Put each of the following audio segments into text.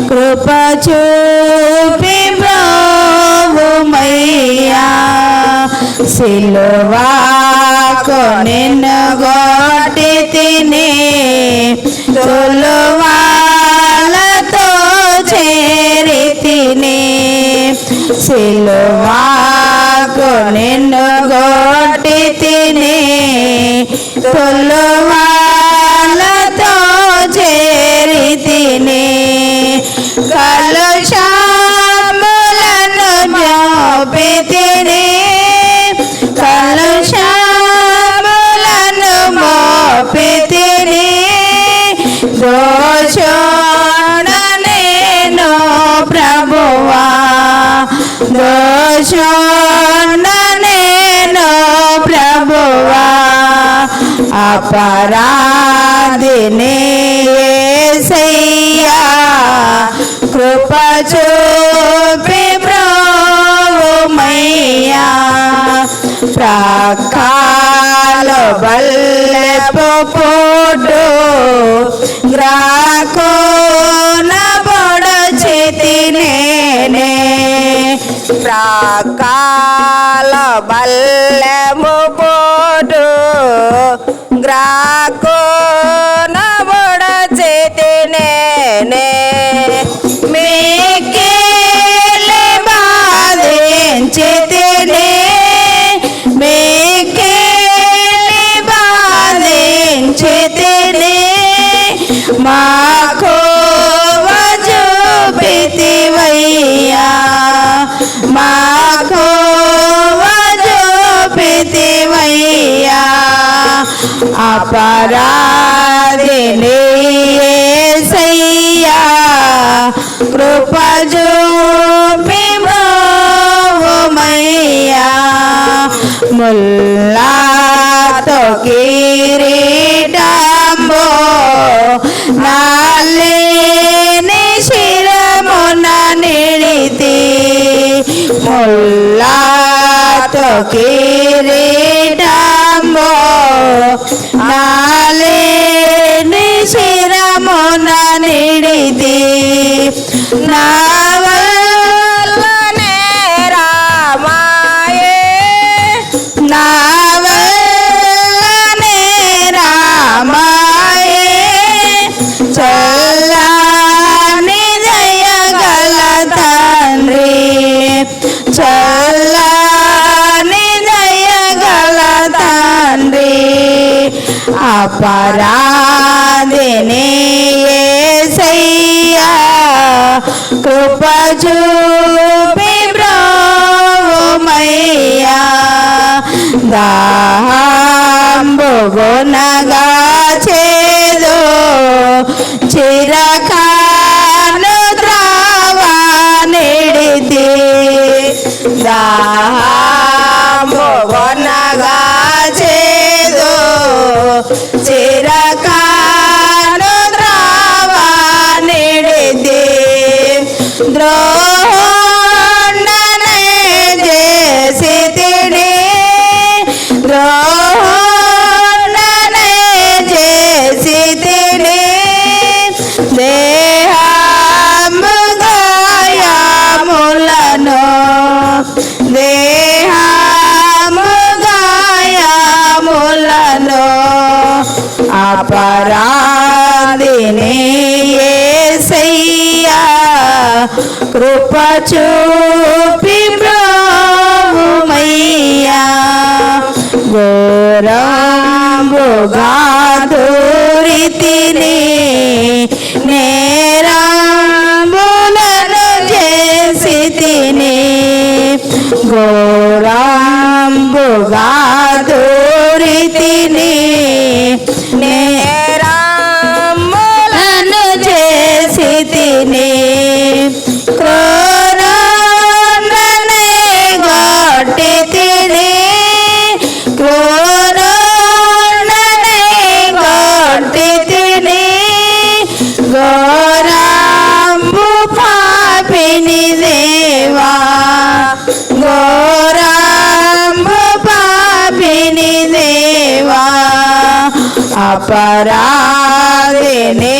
కృప చూపి బ్రోవుమయ్యా సిలువకు నిన్ను గొట్టి తిని తొలువాలతో చేరి తిని సిలువకు నిన్ను గొట్టి తిని తొలువాలతో చేరి తిని కలుషములను మోపి తిని కలుషములను మోపి తిని దోషుడ నేను ప్రభువా దోషుడ నేను ప్రభువా అపరాధిని యేసయ్యా కృప చూపి బ్రోవుమయ్యా ప్రకాలో బల్లెపు పోటు గ్రాకోన పొడచితి నేనే ప్రకాల బల్లెము పోటు గ్రాకోన పొడచితి నేనే మిక్కిలి బాధించితిని మిక్కిలి బాధించితిని మక్కువ చూపితివయ్యా మక్కువ చూపితివయ్యా అపరాధిని యేసయ్యా కృప చూపి బ్రోవుమయ్యా ముల్లాతో కిరీటంబు నాలేని శిరమున నిడితి ముల్లాతో కిరీటంబు నాలేని శిరమున నిడితి నా వల్లనే రామాయే నా వల్లనే రామాయే చల్లని దయగల తండ్రి చల్లని దయగల తండ్రి అపరాధిని యేసయ్యా కృప చూపి బ్రోవుమయ్యా దాహంబుగునగా చేదు చిరకాను త్రావా నిడితి దాహంబుగునగా చేదు చిరకాను త్రావా నిడితి ద్రోహుండనే చేసితిని ద్రోహుండనే చేసితిని దేహము గాయములను దేహము గాయములను అపరాధిని యేసయ్యా కృప చూపి బ్రోవుమయ్యా ఘోరంబుగా దూరితిని నేరంబులను చేసి తిని ఘోరంబుగా దూరితిని నేరంబులను చేసి తిని క్రూరుండనే గొట్టి తిని క్రూరుండనే గొట్టి తిని ఘోరంబు పాపిని దేవా ఘోరంబు పాపిని దేవా అపరాధిని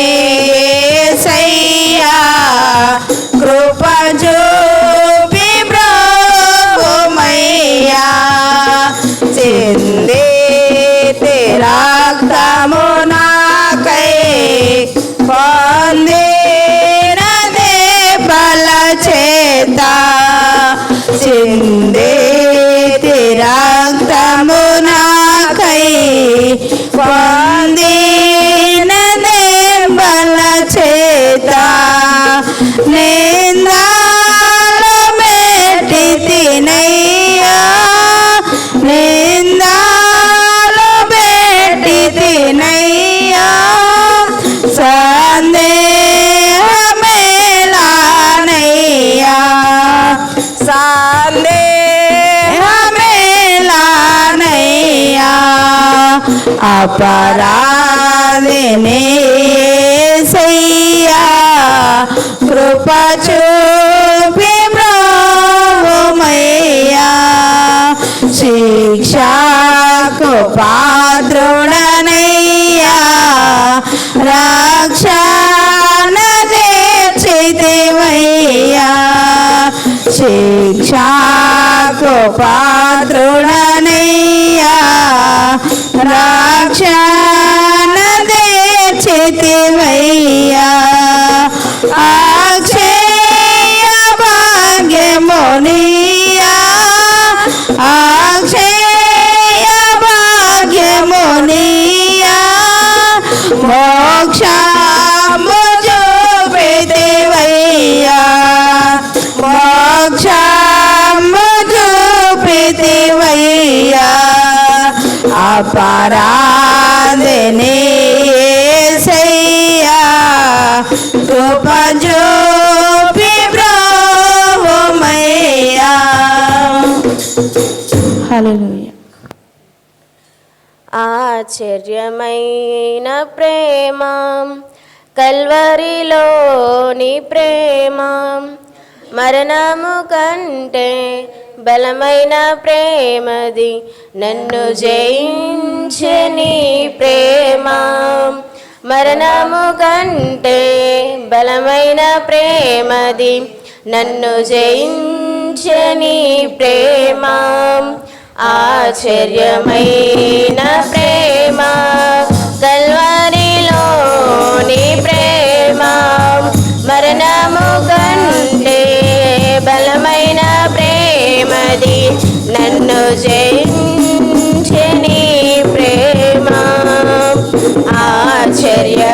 అపరాధిని యేసయ్యా కృప చూపి బ్రోవుమయ్యా శిక్షకు పాత్రుడనయ్యా రక్షణ తెచ్చితివయ్యా శిక్షకు పాత్రుడనయ్యా రక్షణ తెచ్చితివయ్యా అక్షయ భాగ్యమునియా అక్షయ భాగ్యమునియా మోక్షము చూపితివయ్యా మోక్షము చూపితివయ్యా అపరాధిని యేసయ్యా కృప చూపి బ్రోవుమయ్యా. హల్లెలూయా. ఆశ్చర్యమైన ప్రేమ కల్వరిలోని ప్రేమ మరణము కంటే బలమైన ప్రేమది నన్ను జయించే నీ ప్రేమ మరణము కంటే బలమైన ప్రేమది నన్ను జయించే నీ ప్రేమ ఆశ్చర్యమైన ప్రేమ కల్వరిలోని ప్రేమ మరణము కంటే బలమైన ప్రేమది నన్ను జయించే నీ ప్రేమ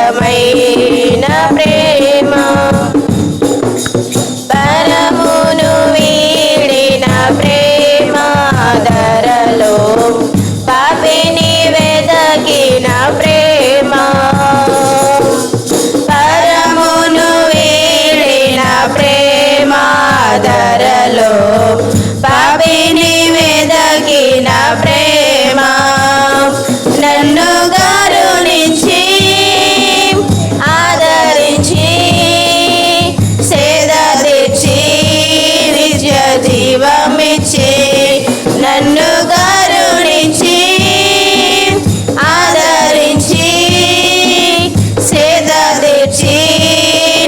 ఆశ్చర్యమైన ప్రేమ పరమును వీడిన ప్రేమ ధరలో పాపిని వెదకిన ప్రేమ పరమును వీడిన ప్రేమ ధరలో పాపిని వెదకిన ప్రేమ నన్ను కరుణించి ఆదరించి సేద తెచ్చి నిత్య జీవమిచ్చి నన్ను కరుణించి ఆదరించి సేద తెచ్చి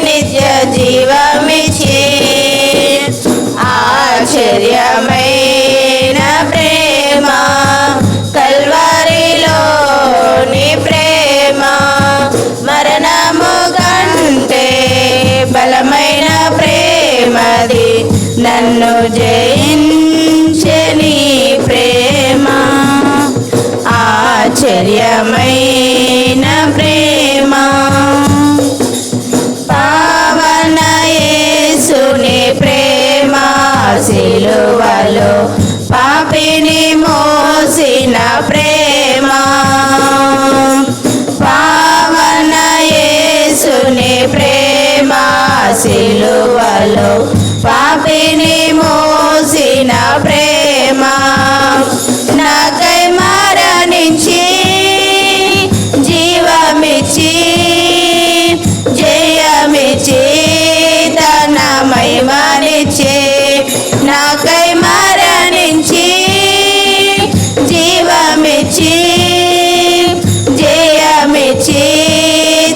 నిత్య జీవమిచ్చి ఆశ్చర్యమైన ప్రేమ కల్వరిలోని ప్రేమ మరణము కంటే బలమైన ప్రేమది నన్ను జయించే నీ ప్రేమ ఆశ్చర్యమైన ప్రేమ పావన యేసుని ప్రేమ సిలువలో పాపిని మోసిన ప్రేమ పావన యేసుని ప్రేమ సిలువలో పాపిని మోసిన ప్రేమ నాకై మరణించి జీవమిచ్చి జయమిచ్చి తన మహిమనిచ్చి నాకై మరణించి జీవమిచ్చి జయమిచ్చి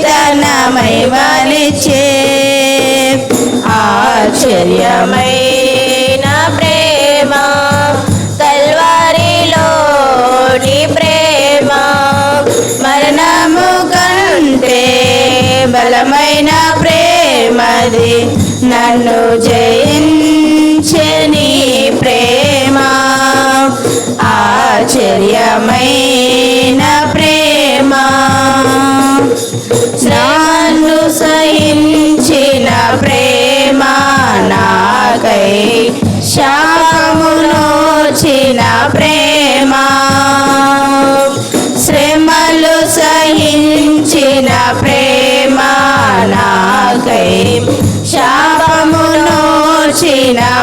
తన మహిమనిచ్చి ఆశ్చర్యమైన ప్రేమ కల్వరిలోని ప్రేమ మరణము కంటే బలమైన ప్రేమది నన్ను జయించే నీ ప్రేమ ఆశ్చర్యమైన ప్రేమ నన్ను సహించిన ప్రేమ నాకై శాపమునోచిన ప్రేమ శ్రమలు సహించిన ప్రేమ నాకై శాపమునోచిన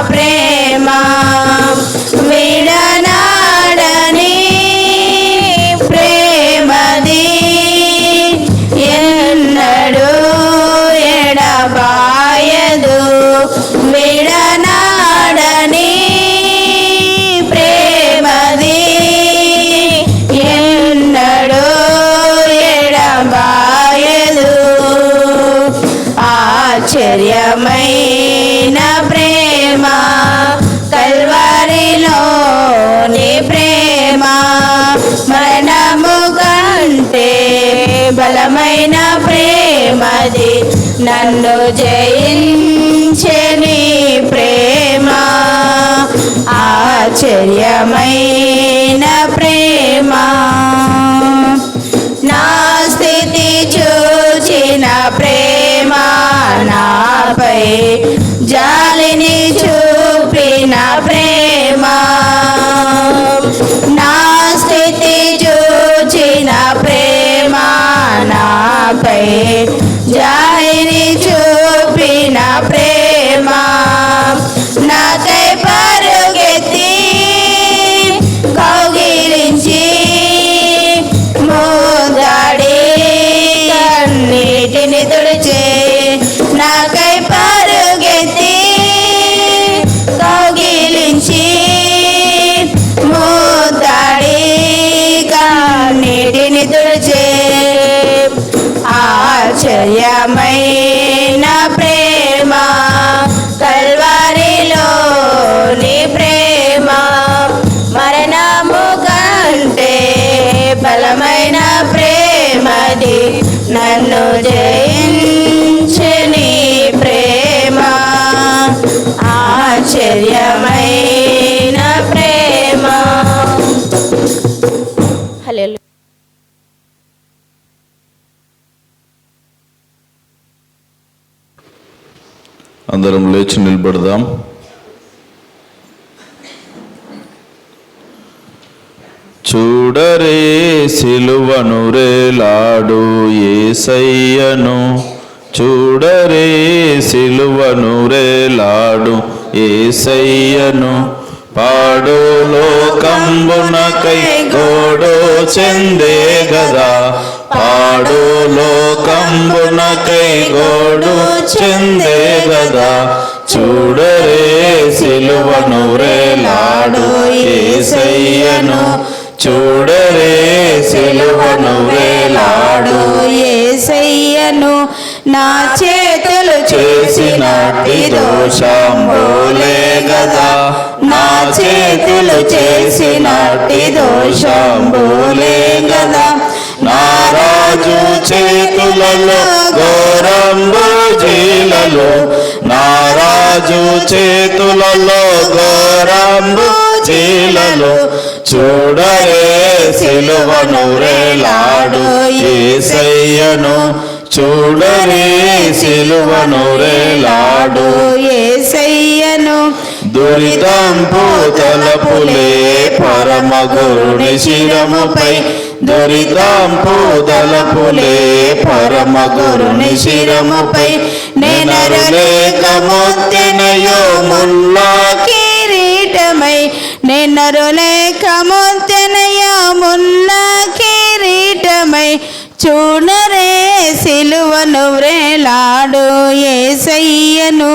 ప్రేమ విడనాడని ప్రేమ ఆశ్చర్యమైన ప్రేమ కల్వరిలోని ప్రేమ మరణము కంటే బలమైన ప్రేమది నన్ను జయించని ప్రేమ ఆశ్చర్యమైన ప్రేమ నా స్థితి చూచిన ప్రేమ నాపై జాలిని చూపిన ప్రేమ నా స్థితి చూచిన ప్రేమ నాపై జాలిని చూపిన ప్రేమ నాకై పరుగెత్తి కౌగిలించి మోదాడి కన్నీటిని తుడిచే నాకై పరుగెత్తి కౌగిలించి మోదాడి కన్నీటిని తుడిచే ఆశ్చర్యమైన ప్రేమ కల్వరిలోని ప్రేమ మరణము కంటే బలమైన ప్రేమది నన్ను జయించని ప్రేమ ఆశ్చర్యమైన ప్రేమ. హల్లెలూయా. అందరం లేచి నిలబడదాం. చూడరే సిలువను రేలాడు యేసయ్యను, చూడరే సిలువను రేలాడు యేసయ్యను, పాడు లోకంబునకై గోడు చెందే గదా, పాడు లోకంబునకై గోడు చెందే గదా, చూడరే సిలువను రేలాడు యేసయ్యను, చూడరే సిలువను రేలాడు యేసయ్యను, నా చేతులు చేసినట్టి దోషంబోలే గదా, నా చేతులు చేసినట్టి దోషంబోలే గదా, నా రాజు చేతులలో ఘోరంబు జీలలో, నా రాజు చేతులలో ఘోరంబు జీలలో, చూడరే సిలువను రేలాడు యేసయ్యను, చూడరే సిలువను రేలాడు యేసయ్యను, దురితంపు తలపులే పరమ గురుని శిరముపై, దురితంపు తలపులే పరమ గురుని శిరముపై, నెనరులేక మొత్తెనయో ముల్లా కిరీటమై, నెనరులేక మొత్తెనయో ముల్లా కిరీటమై, చూడరే సిలువను వ్రేలాడు యేసయ్యను,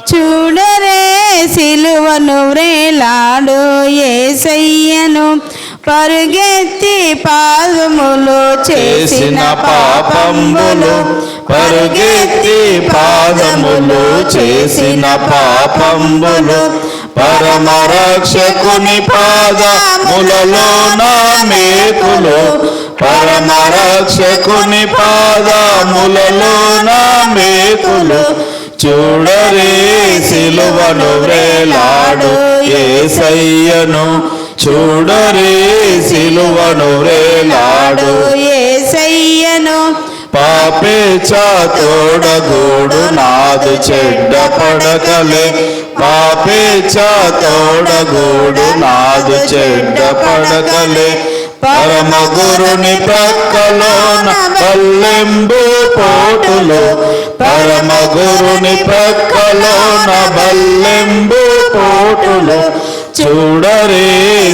చూడరే సిలువను వ్రేలాడు యేసయ్యను, పరుగెత్తి పాదములు చేసిన పాపంబులు, పరుగెత్తి పాదములు చేసిన పాపంబులు, పరమ రక్షకుని పాదములలో నా మేకులు, పరమ రక్షకుని పాదములలో నా మేకులు, చూడరే సిలువను వ్రేలాడు యేసయ్యను, చూడరే సిలువను వ్రేలాడు యేసయ్యను, పాపేచ్ఛ తోడగూడు నాదు చెడ్డ పడకలే, పాపేచ్ఛ తోడగూడు నాదు చెడ్డ పడకలే, పరమ గురుని ప్రక్కలోన బల్లెంబు పోటులు, పరమ గురుని ప్రక్కలోన బల్లెంబు పోటులు, చూడరే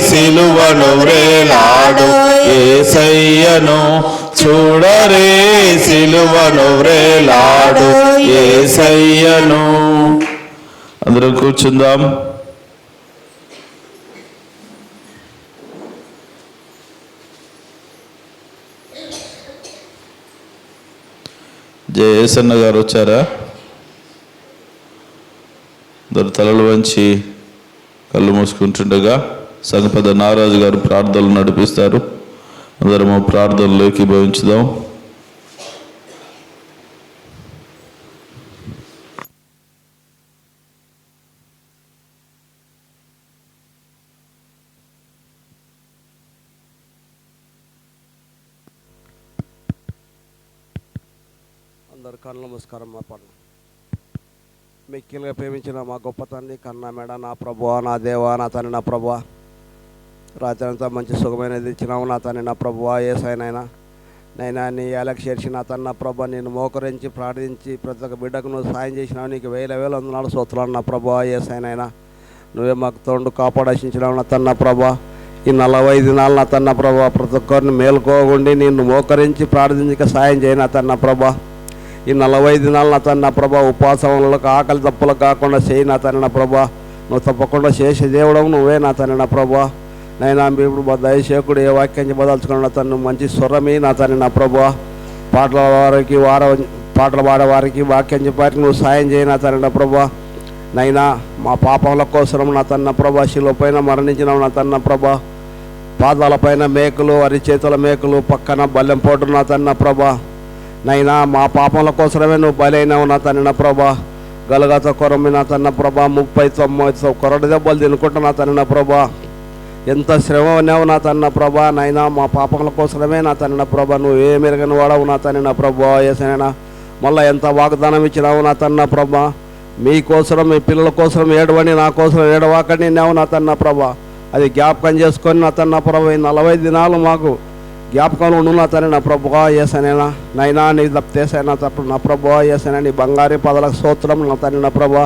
సిలువను వ్రేలాడు యేసయ్యను, చూడరే సిలువను వ్రేలాడు యేసయ్యను. అందరం కూర్చుందాం. జయసన్న గారు వచ్చారా? అందరు తలలు వంచి కళ్ళు మూసుకుంటుండగా సంగపద నారాజు గారు ప్రార్థనలు నడిపిస్తారు. అందరము ప్రార్థనలు ఏకీభవించుదాం. అందరు కళ్ళు నమస్కారం. మా పనులు మిక్కిలుగా ప్రేమించిన మా గొప్ప తండ్రి కన్నా మేడ, నా ప్రభువా, నా దేవా, నా తండ్రి, నా ప్రభువా, రాత్రి అంతా మంచి సుఖమైనది ఇచ్చినావు నా తండ్రి, నా ప్రభువా. ఏసైనైనా నైనా నీ ఎలక్ట్ చేర్చి నా తండ్రి, నా ప్రభా, నేను మోకరించి ప్రార్థించి ప్రతి ఒక్క బిడ్డకు నువ్వు సాయం చేసినావు. నీకు వేల వందనాలు స్తోత్రాలు నా ప్రభువా. ఏసైనైనా నువ్వే మాకు తోడు కాపాడేసించినావు నా తండ్రి, నా ప్రభా. ఈ 40 దినాలు నా తండ్రి, నా ప్రభా, ప్రతి ఒక్కరిని మేలుకోగుండి నిన్ను మోకరించి ప్రార్థించక సాయం చేయి నా తండ్రి, నా ప్రభా. ఈ 40 దినాలు నా తండ్రి, నా ప్రభా, ఉపవాసములకు ఆకలి తప్పులకు కాకుండా చేయి నా తండ్రి, నా ప్రభా. నువ్వు తప్పకుండా చేసే దేవుడవు నువ్వే నా తండ్రి, నా ప్రభా. నైనా ఇప్పుడు మా దయచేకుడు ఏ వాక్యాన్ని బదలుచుకున్న తను మంచి స్వరమి నా తండ్రి, నా ప్రభా. పాటల వారికి పాటలు పాడేవారికి వాక్యం చెప్పారికి నువ్వు సాయం చేయి నా తండ్రి, నా ప్రభా. నైనా మా పాపముల కోసం నా తండ్రి, నా ప్రభా, శిలువ పైన మరణించినావు నా తండ్రి, నా ప్రభా. పాదాలపైన మేకులు, అరిచేతుల మేకులు, పక్కన బల్లెం పోటు నా తండ్రి, నా ప్రభా. నైనా మా పాపముల కోసమే నువ్వు బలైనావు నా తండ్రి, నా ప్రభా. గలగత కొరమి నా తండ్రి, నా ప్రభా. 30-90 కొరటి దెబ్బలు తినుకుంటా నా తండ్రి, నా ప్రభా. ఎంత శ్రమ ఉన్నావు నా తండ్రి, నా ప్రభా. నైనా మా పాపముల కోసమే నా తండ్రి, నా ప్రభా. నువ్వు ఏ మెరుగని వాడవు నా తండ్రి, నా ప్రభా. ఏసైనా మళ్ళీ ఎంత వాగ్దానం ఇచ్చినావు నా తండ్రి, నా ప్రభా. మీకోసం, మీ పిల్లల కోసం ఏడవని, నా కోసం ఏడవాకండి నేవు నా తండ్రి, నా ప్రభా. అది జ్ఞాపకం చేసుకొని నా తండ్రి, నా ప్రభా. 40 దినాలు మాకు జ్ఞాపకంలో ఉండు నా తండ్రి, నా ప్రభువా. ఏసైనా నైనా నీ తప్పేసైనా తప్పు నా ప్రభువా. ఏసైనా నీ బంగారు పదలకు స్తోత్రం నా తండ్రి, నా ప్రభా.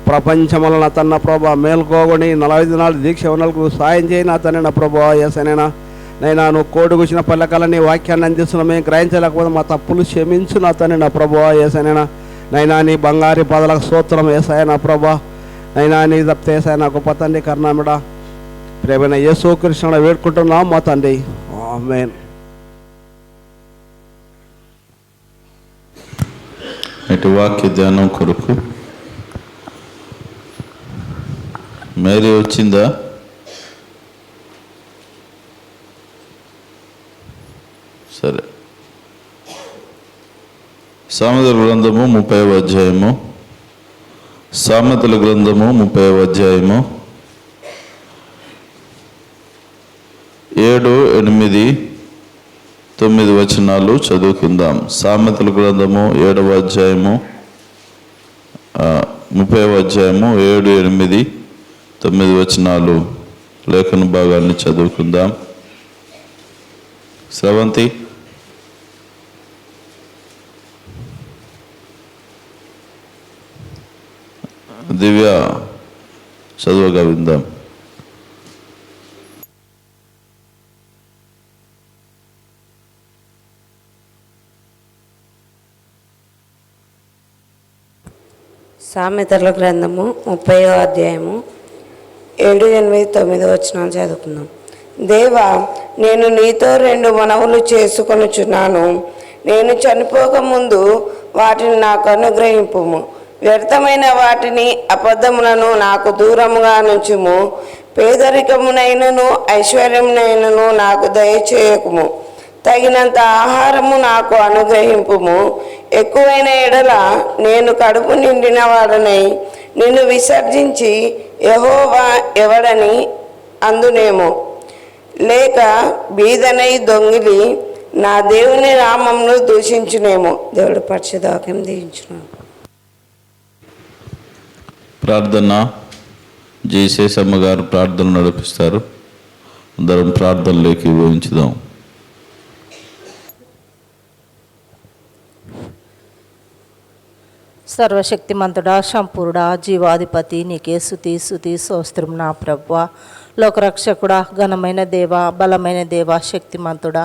ప్రపంచంలో నా తండ్రి, నా ప్రభా, మేలుకోగొని 40 దినాలు దీక్ష ఉన్నలకు నువ్వు సాయం చేయి నా తండ్రి, నా ప్రభువా. ఏసైనా నైనా నువ్వు కోడి కూర్చిన పల్లెకల నీ వాక్యాన్ని అందిస్తున్నావు. మేము గ్రహించలేకపోతే మా తప్పులు క్షమించు నా తండ్రి, నా ప్రభువా. ఏసైనా నైనా నీ బంగారు పదలకు స్తోత్రం ఏసై నా ప్రభా. నైనా నీ తప్పితే ఏసై నా గొప్ప తండ్రి కరుణామడ ప్రేమైన యేసు కృష్ణుడు వేడుకుంటున్నాం మా తండ్రి. ఆమేన్. నేటి వాక్య ధ్యానం కొరకు మేరీ వచ్చిందా? సరే. సామెతల గ్రంథము 30వ అధ్యాయము. సామెతల గ్రంథము 30వ అధ్యాయము 7, 8, 9 వచనాలు చదువుకుందాం. సామెతల గ్రంథము 7వ అధ్యాయము 30వ అధ్యాయము 7, 8, 9 వచనాలు లేఖన భాగాన్ని చదువుకుందాం. స్రవంతి దివ్య చదువుగా విందాం. సామెతల గ్రంథము 30వ అధ్యాయము 7, 8, 9 వచనాలు చదువుకుందాం. దేవా, నేను నీతో 2 మనవులు చేసుకొనుచున్నాను. నేను చనిపోకముందు వాటిని నాకు అనుగ్రహింపుము. వ్యర్థమైన వాటిని, అబద్ధములను నాకు దూరముగా నుంచుము. పేదరికమునైనను ఐశ్వర్యమునైనను నాకు దయచేయకుము. తగినంత ఆహారము నాకు అనుగ్రహింపుము. ఎక్కువైన ఎడల నేను కడుపు నిండిన వాడనై నిన్ను విసర్జించి యెహోవా ఎవడని అందునేమో, లేక బీదనై దొంగిలి నా దేవుని నామమును దూషించునేమో. దేవుడు పరిశుద్ధ వాక్యం దీవించును. ప్రార్థన జయశేషమ్మ గారు ప్రార్థన నడిపిస్తారు. అందరం ప్రార్థనలోకి ఊహించుదాం. సర్వశక్తిమంతుడా, సంపూర్ణ జీవాధిపతి, నీకే స్తుతి స్తుతి స్తోత్రం నా ప్రభువా. లోకరక్షకుడా, ఘనమైన దేవ, బలమైన దేవ, శక్తిమంతుడా,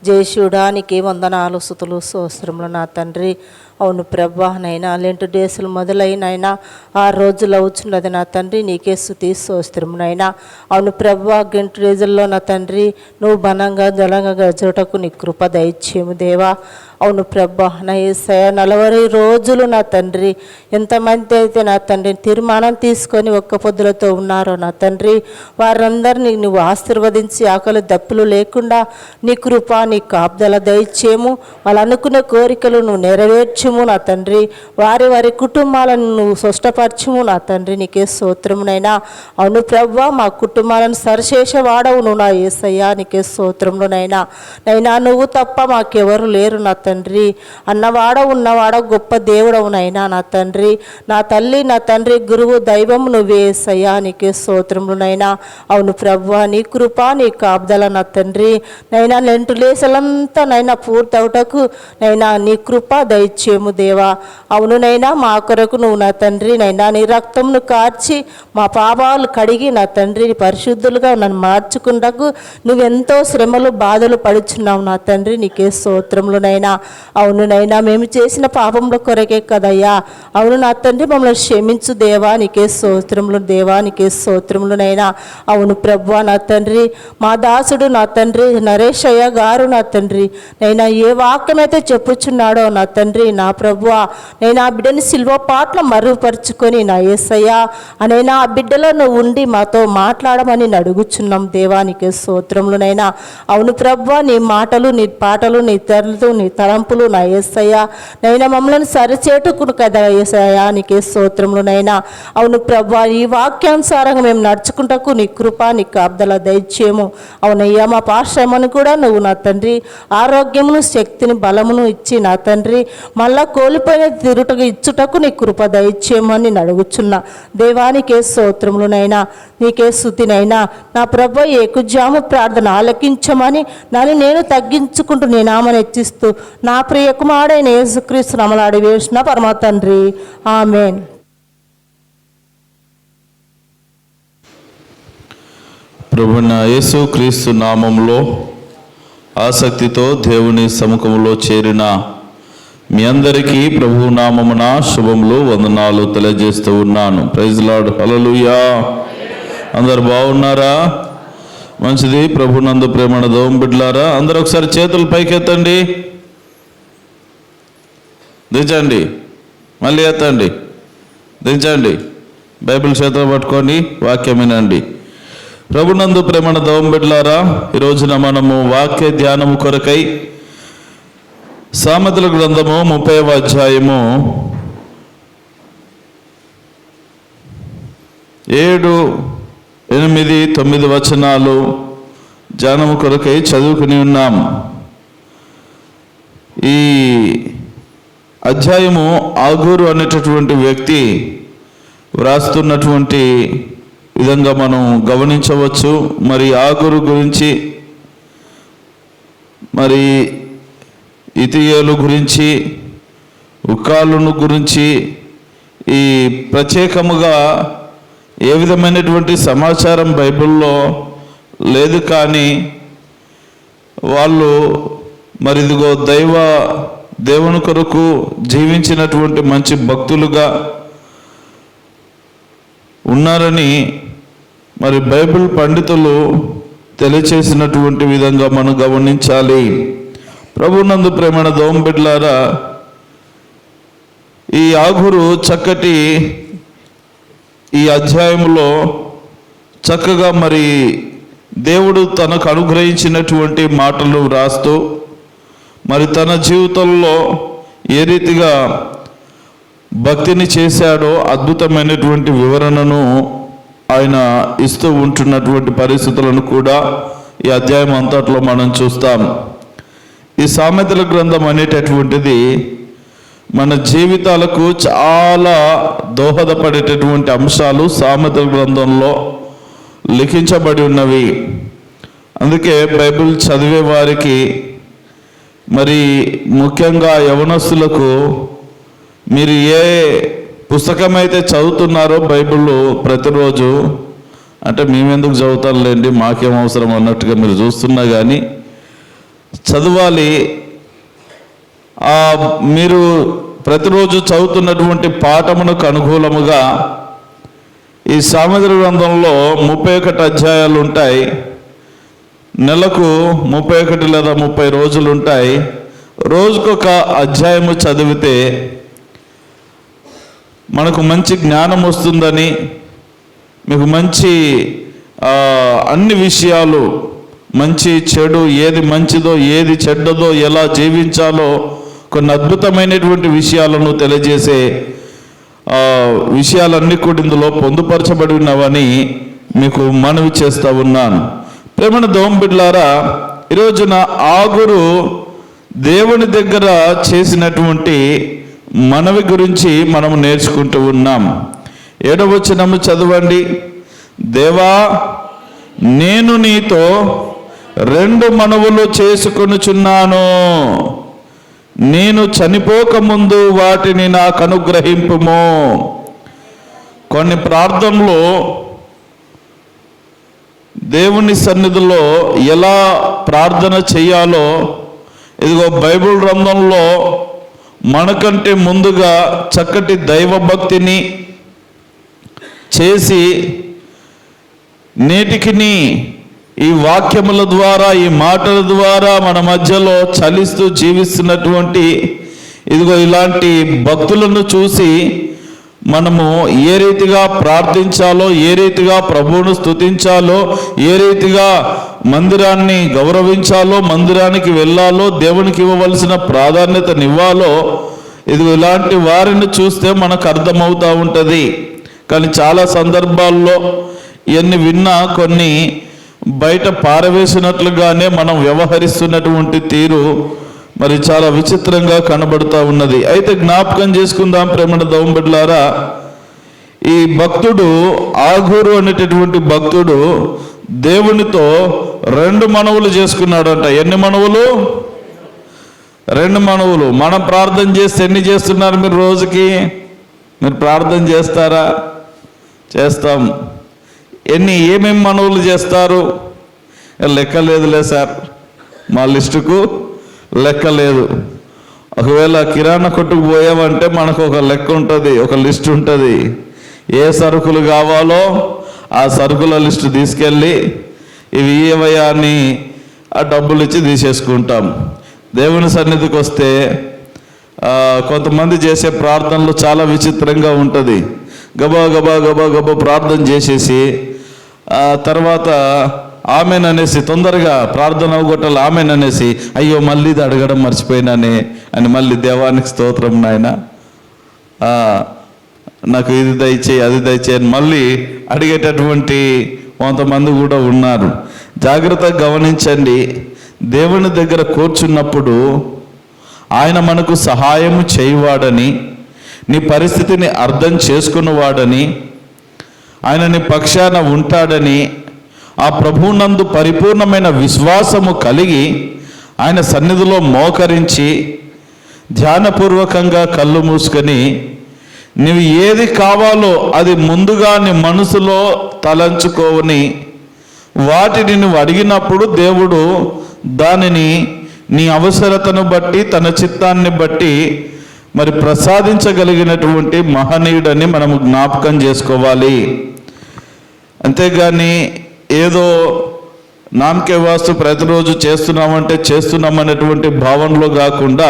జయశుడా, నీకే వందనాలు స్తుతులు స్తోత్రములు నా తండ్రి. అవును ప్రభా, నైనా లెంటు డేసులు మొదలైనైనా 6 రోజులు అవుతున్నది నా తండ్రి. నీకే స్తుతి స్తోత్రమునైనా. అవును ప్రభా, గంట రోజుల్లో నా తండ్రి నువ్వు బలంగా జలంగా గజటకు నీ కృప దయచేము దేవా. అవును ప్రభా, నా యేసయ్య 40 రోజులు నా తండ్రి ఎంతమంది అయితే నా తండ్రి తీర్మానం తీసుకొని ఒక్క పొద్దులతో ఉన్నారో నా తండ్రి, వారందరినీ నువ్వు ఆశీర్వదించి ఆకలి దప్పులు లేకుండా నీ కృప నీ కాపుదల దయచేము. వాళ్ళు అనుకునే కోరికలు నువ్వు నెరవేర్చుము నా తండ్రి. వారి వారి కుటుంబాలను నువ్వు స్పష్టపరచుము నా తండ్రి. నీకే స్తోత్రమునైనా. అవును ప్రభా, మా కుటుంబాలను సరిచేసేవాడవు నువ్వు నా యేసయ్యా. నీకే స్తోత్రమునైనా. నైనా నువ్వు తప్ప మాకెవరు లేరు నా తండ్రి. అన్నవాడ ఉన్నవాడ గొప్ప దేవుడవునైనా నా తండ్రి. నా తల్లి నా తండ్రి గురువు దైవము నువ్వే యేసయ్యా. నీకే స్తోత్రమునైనా. అవును ప్రభువా, నీ కృప నీ కాపుదల నా తండ్రి. నైనా లెంటులేసలంతా నైనా పూర్తవుటకు నైనా నీ కృప దయచేము దేవా. అవును నైనా మా కొరకు నువ్వు నా తండ్రి నైనా నీ రక్తంను కార్చి మా పాపాలు కడిగి నా తండ్రి పరిశుద్ధులుగా నన్ను మార్చుకుంటకు నువ్వెంతో శ్రమలు బాధలు పడుచున్నావు నా తండ్రి. నీకే స్తోత్రములనైనా. అవును నైనా మేము చేసిన పాపంలో కొరకే కదయ్యా. అవును నా తండ్రి, మమ్మల్ని క్షమించు దేవా. నీకే స్తోత్రములు దేవా. నీకే స్తోత్రములనైనా. అవును ప్రభువా నా తండ్రి, మా దాసుడు నా తండ్రి నరేషయ్య గారు నా తండ్రి నైనా ఏ వాక్యమైతే చెప్పుచున్నాడో నా తండ్రి నా ప్రభువా, నేను ఆ బిడ్డని సిల్వ పాటలు మరుగుపరుచుకొని నా యేసయ్యా అనైనా ఆ బిడ్డలో నువ్వు ఉండి మాతో మాట్లాడమని అడుగుచున్నాం దేవా. నీకే స్తోత్రములనైనా. అవును ప్రభువా, నీ మాటలు నీ పాటలు నీ తరలు నీ తలంపులు నా యేసయ్యా నైనా మమ్మల్ని సరిచేటుకును కదా యేసయ్యా. నీకే స్తోత్రములనైనా. అవును ప్రభువా, ఈ వాక్యానుసారంగా మేము నడుచుకుంటకు నీ కృప నీ కాపుదల దయచేము. అవునయ్యా, మా పాశ్రమను కూడా నువ్వు నా తండ్రి ఆరోగ్యమును శక్తిని బలమును ఇచ్చి నా తండ్రి మళ్ళా కోల్పోయిన తిరుటకు ఇచ్చుటకు నీ కృప దయచేయమని అడుగుచున్నా దేవానికే స్తోత్రములనైనా. నీకే స్తుతినైనా. నా ప్రభు ఏకుజాము ప్రార్థన ఆలకించమని నన్ను నేను తగ్గించుకుంటూ నీ నామని హెచ్చిస్తూ నా ప్రియ కుమారుడైన యేసుక్రీస్తు నామములో వేసిన పరమ తండ్రి, ఆమేన్. ప్రభువైన యేసుక్రీస్తు నామములో ఆసక్తితో దేవుని సముఖములో చేరిన మీ అందరికీ ప్రభు నామమున శుభములు వందనాలు తెలియజేస్తూ ఉన్నాను. Praise Lord. హల్లెలూయా. అందరు బాగున్నారా? మంచిది. ప్రభునందు ప్రేమణ దోమ బిడ్డలారా, అందరూ ఒకసారి చేతులు పైకెత్తండి, దించండి, మళ్ళీ ఎత్తండి, దించండి. బైబిల్ చేతులు పట్టుకొని వాక్యం వినండి. ప్రభునందు ప్రేమణ దోమ బిడ్డలారా, ఈ రోజున మనము వాక్య ధ్యానము కొరకై సామెతల గ్రంథము 30వ అధ్యాయము 7, 8, 9 వచనాలు ధ్యానము కొరకై చదువుకుని ఉన్నాం. ఈ అధ్యాయము ఆగూరు అనేటటువంటి వ్యక్తి వ్రాస్తున్నటువంటి విధంగా మనం గమనించవచ్చు. మరి ఆగూరు గురించి, మరి ఇతియేలు గురించి, ఉక్కాలును గురించి ఈ ప్రత్యేకముగా ఏ విధమైనటువంటి సమాచారం బైబిల్లో లేదు. కానీ వాళ్ళు మరి ఇదిగో దేవుని కొరకు జీవించినటువంటి మంచి భక్తులుగా ఉన్నారని మరి బైబిల్ పండితులు తెలియచేసినటువంటి విధంగా మనం గమనించాలి. ప్రభునందు ప్రేమణ దోమ బిడ్డలారా, ఈ ఆగూరు చక్కటి ఈ అధ్యాయంలో చక్కగా మరి దేవుడు తనకు అనుగ్రహించినటువంటి మాటలు వ్రాస్తూ మరి తన జీవితంలో ఏ రీతిగా భక్తిని చేశాడో అద్భుతమైనటువంటి వివరణను ఆయన ఇస్తూ ఉంటున్నటువంటి పరిస్థితులను కూడా ఈ అధ్యాయం అంతట్లో మనం చూస్తాం. ఈ సామెతల గ్రంథం అనేటటువంటిది మన జీవితాలకు చాలా దోహదపడేటటువంటి అంశాలు సామెతల గ్రంథంలో లిఖించబడి ఉన్నవి. అందుకే బైబిల్ చదివే వారికి, మరి ముఖ్యంగా యవనస్తులకు, మీరు ఏ పుస్తకమైతే చదువుతున్నారో బైబిల్లో ప్రతిరోజు, అంటే మేమెందుకు చదువుతారులేండి మాకేం అవసరం అన్నట్టుగా మీరు చూస్తున్నా కానీ చదవాలి. మీరు ప్రతిరోజు చదువుతున్నటువంటి పాఠమునకు అనుకూలముగా ఈ సామెతల గ్రంథంలో 31 అధ్యాయాలు ఉంటాయి. నెలకు 31 లేదా 30 రోజులు ఉంటాయి. రోజుకొక అధ్యాయము చదివితే మనకు మంచి జ్ఞానం వస్తుందని, మీకు మంచి అన్ని విషయాలు, మంచి చెడు, ఏది మంచిదో ఏది చెడ్డదో, ఎలా జీవించాలో కొన్ని అద్భుతమైనటువంటి విషయాలను తెలియజేసే విషయాలన్నీ కూడా ఇందులో పొందుపరచబడి ఉన్నవని మీకు మనవి చేస్తూ ఉన్నాను. ప్రేమణ దేవుని బిడ్డలారా, ఈరోజున ఆగురు దేవుని దగ్గర చేసినటువంటి మనవి గురించి మనము నేర్చుకుంటూ ఉన్నాం. 7వ వచనము చదవండి. దేవా, నేను నీతో 2 మనవులు చేసుకొనుచున్నాను, నేను చనిపోకముందు వాటిని నాకు అనుగ్రహింపుము. కొన్ని ప్రార్థనలు దేవుని సన్నిధిలో ఎలా ప్రార్థన చేయాలో ఇదిగో బైబిల్ గ్రంథంలో మనకంటే ముందుగా చక్కటి దైవభక్తిని చేసి నేటికిని ఈ వాక్యముల ద్వారా, ఈ మాటల ద్వారా మన మధ్యలో చలిస్తూ జీవిస్తున్నటువంటి ఇదిగో ఇలాంటి భక్తులను చూసి మనము ఏ రీతిగా ప్రార్థించాలో, ఏ రీతిగా ప్రభువును స్తుతించాలో, ఏ రీతిగా మందిరాన్ని గౌరవించాలో, మందిరానికి వెళ్ళాలో, దేవునికి ఇవ్వవలసిన ప్రాధాన్యతనివ్వాలో, ఇది ఇలాంటి వారిని చూస్తే మనకు అర్థమవుతూ ఉంటుంది. కానీ చాలా సందర్భాల్లో ఇవన్నీ విన్నా కొన్ని బయట పారవేసినట్లుగానే మనం వ్యవహరిస్తున్నటువంటి తీరు మరి చాలా విచిత్రంగా కనబడుతూ ఉన్నది. అయితే జ్ఞాపకం చేసుకుందాం ప్రేమణ దేవుని బిడ్డలారా, ఈ భక్తుడు ఆగూరు అనేటటువంటి భక్తుడు దేవునితో 2 మనవులు చేసుకున్నాడంట. ఎన్ని మనవులు? 2 మనవులు. మనం ప్రార్థన చేస్తే ఎన్ని చేస్తున్నారు మీరు రోజుకి? మీరు ప్రార్థన చేస్తారా? చేస్తాం. ఏమేమి మనవులు చేస్తారు? లెక్క లేదులే సార్, మా లిస్టుకు లెక్క లేదు. ఒకవేళ కిరాణా కొట్టుకు పోయామంటే మనకు ఒక లెక్క ఉంటుంది, ఒక లిస్ట్ ఉంటుంది. ఏ సరుకులు కావాలో ఆ సరుకుల లిస్టు తీసుకెళ్ళి ఇవి ఏవయ్యా అని ఆ డబ్బులు ఇచ్చి తీసేసుకుంటాం. దేవుని సన్నిధికి వస్తే కొంతమంది చేసే ప్రార్థనలు చాలా విచిత్రంగా ఉంటుంది. గబా గబా గబా గబా ప్రార్థన చేసేసి తర్వాత ఆమెన్ అనేసి, తొందరగా ప్రార్థన అవగొట్టాలి ఆమెన్ అనేసి, అయ్యో మళ్ళీ ఇది అడగడం మర్చిపోయినానే అని మళ్ళీ దేవానికి స్తోత్రం నాయన, నాకు ఇది దయచేయి అది దయచేయి అని మళ్ళీ అడిగేటటువంటి కొంతమంది కూడా ఉన్నారు. జాగ్రత్తగా గమనించండి. దేవుని దగ్గర కూర్చున్నప్పుడు ఆయన మనకు సహాయము చేయవాడని, నీ పరిస్థితిని అర్థం చేసుకున్నవాడని, ఆయన నీ పక్షాన ఉంటాడని, ఆ ప్రభువునందు పరిపూర్ణమైన విశ్వాసము కలిగి ఆయన సన్నిధిలో మోకరించి ధ్యానపూర్వకంగా కళ్ళు మూసుకొని నీవు ఏది కావాలో అది ముందుగా నీ మనసులో తలంచుకోవని, వాటిని నువ్వు అడిగినప్పుడు దేవుడు దానిని నీ అవసరతను బట్టి తన చిత్తాన్ని బట్టి మరి ప్రసాదించగలిగినటువంటి మహనీయుడని మనము జ్ఞాపకం చేసుకోవాలి. అంతేగాని ఏదో నామకే వాస్తు ప్రతిరోజు చేస్తున్నామంటే చేస్తున్నామనేటువంటి భావనలో కాకుండా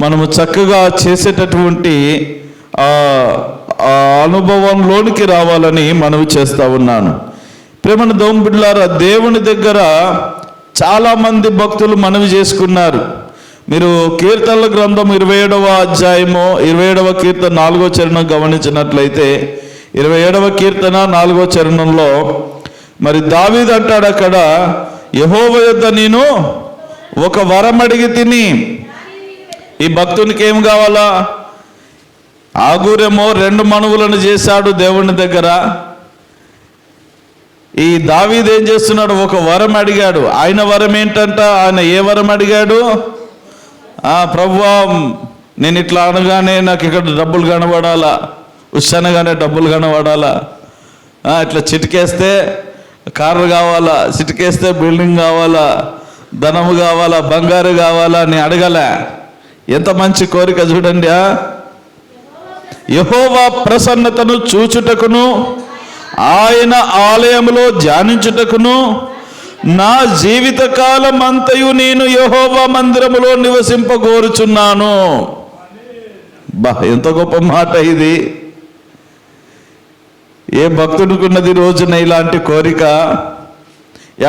మనము చక్కగా చేసేటటువంటి అనుభవంలోనికి రావాలని మనవి చేస్తూ ఉన్నాను. ప్రేమణ దేవుని బిడ్డలారా, దేవుని దగ్గర చాలామంది భక్తులు మనవి చేసుకున్నారు. మీరు కీర్తనల గ్రంథం 27వ అధ్యాయము 27వ కీర్తన 4వ చరణం గమనించినట్లయితే 27వ కీర్తన 4వ చరణంలో మరి దావీదు అంటాడు అక్కడ, యెహోవా యొద్ద నేను ఒక వరం అడిగి తిని. ఈ భక్తునికి ఏం కావాలా? ఆగూరేమో 2 మనవులను చేశాడు దేవుని దగ్గర. ఈ దావీదు ఏం చేస్తున్నాడు? ఒక వరం అడిగాడు. ఆయన వరం ఏంటంట? ఆయన ఏ వరం అడిగాడు? ప్రభువా, నేను ఇట్లా అనగానే నాకు ఇక్కడ డబ్బులు కనబడాలా, ఉషనగానే డబ్బులు కనబడాలా, ఇట్లా చిటికేస్తే కార్లు కావాలా, చిటికేస్తే బిల్డింగ్ కావాలా, ధనము కావాలా, బంగారు కావాలా అని అడగలే. ఎంత మంచి కోరిక చూడండి. యెహోవా ప్రసన్నతను చూచుటకును, ఆయన ఆలయములో ధ్యానించుటకును నా జీవితకాలం అంతయు నేను యెహోవా మందిరములో నివసింపగోరుచున్నాను. ఎంత గొప్ప మాట ఇది! ఏ భక్తుడికున్నది రోజున ఇలాంటి కోరిక?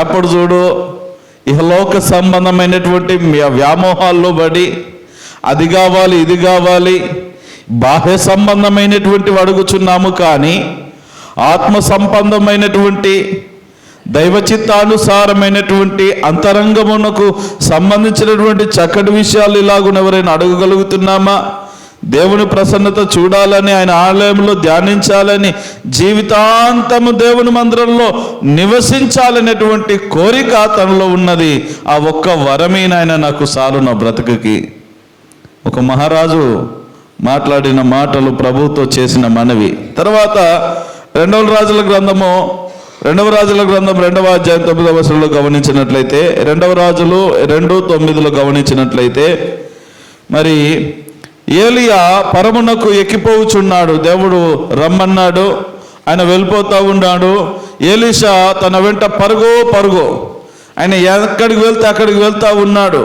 ఎప్పుడు చూడు ఇహలోక సంబంధమైనటువంటి వ్యామోహాల్లో పడి అది కావాలి ఇది కావాలి బాహ్య సంబంధమైనటువంటి అడుగుచున్నాము, కానీ ఆత్మ సంబంధమైనటువంటి దైవచిత్తానుసారమైనటువంటి అంతరంగమునకు సంబంధించినటువంటి చక్కటి విషయాలు ఇలాగున ఎవరైనా అడగగలుగుతున్నామా? దేవుని ప్రసన్నత చూడాలని, ఆయన ఆలయంలో ధ్యానించాలని, జీవితాంతము దేవుని మందిరంలో నివసించాలనేటువంటి కోరిక తనలో ఉన్నది. ఆ ఒక్క వరమే నాయన నాకు చాలు నా బ్రతుకుకి. ఒక మహారాజు మాట్లాడిన మాటలు, ప్రభుతో చేసిన మనవి. తర్వాత రెండవ రాజుల గ్రంథం 2వ అధ్యాయం 9వ వచనంలో గమనించినట్లయితే, 2 రాజులు 2:9 గమనించినట్లయితే, మరి ఏలియా పరమునకు ఎక్కిపోవుచున్నాడు. దేవుడు రమ్మన్నాడు, ఆయన వెళ్ళిపోతూ ఉన్నాడు. ఎలీషా తన వెంట పరుగు ఆయన ఎక్కడికి వెళ్తే అక్కడికి వెళ్తూ ఉన్నాడు.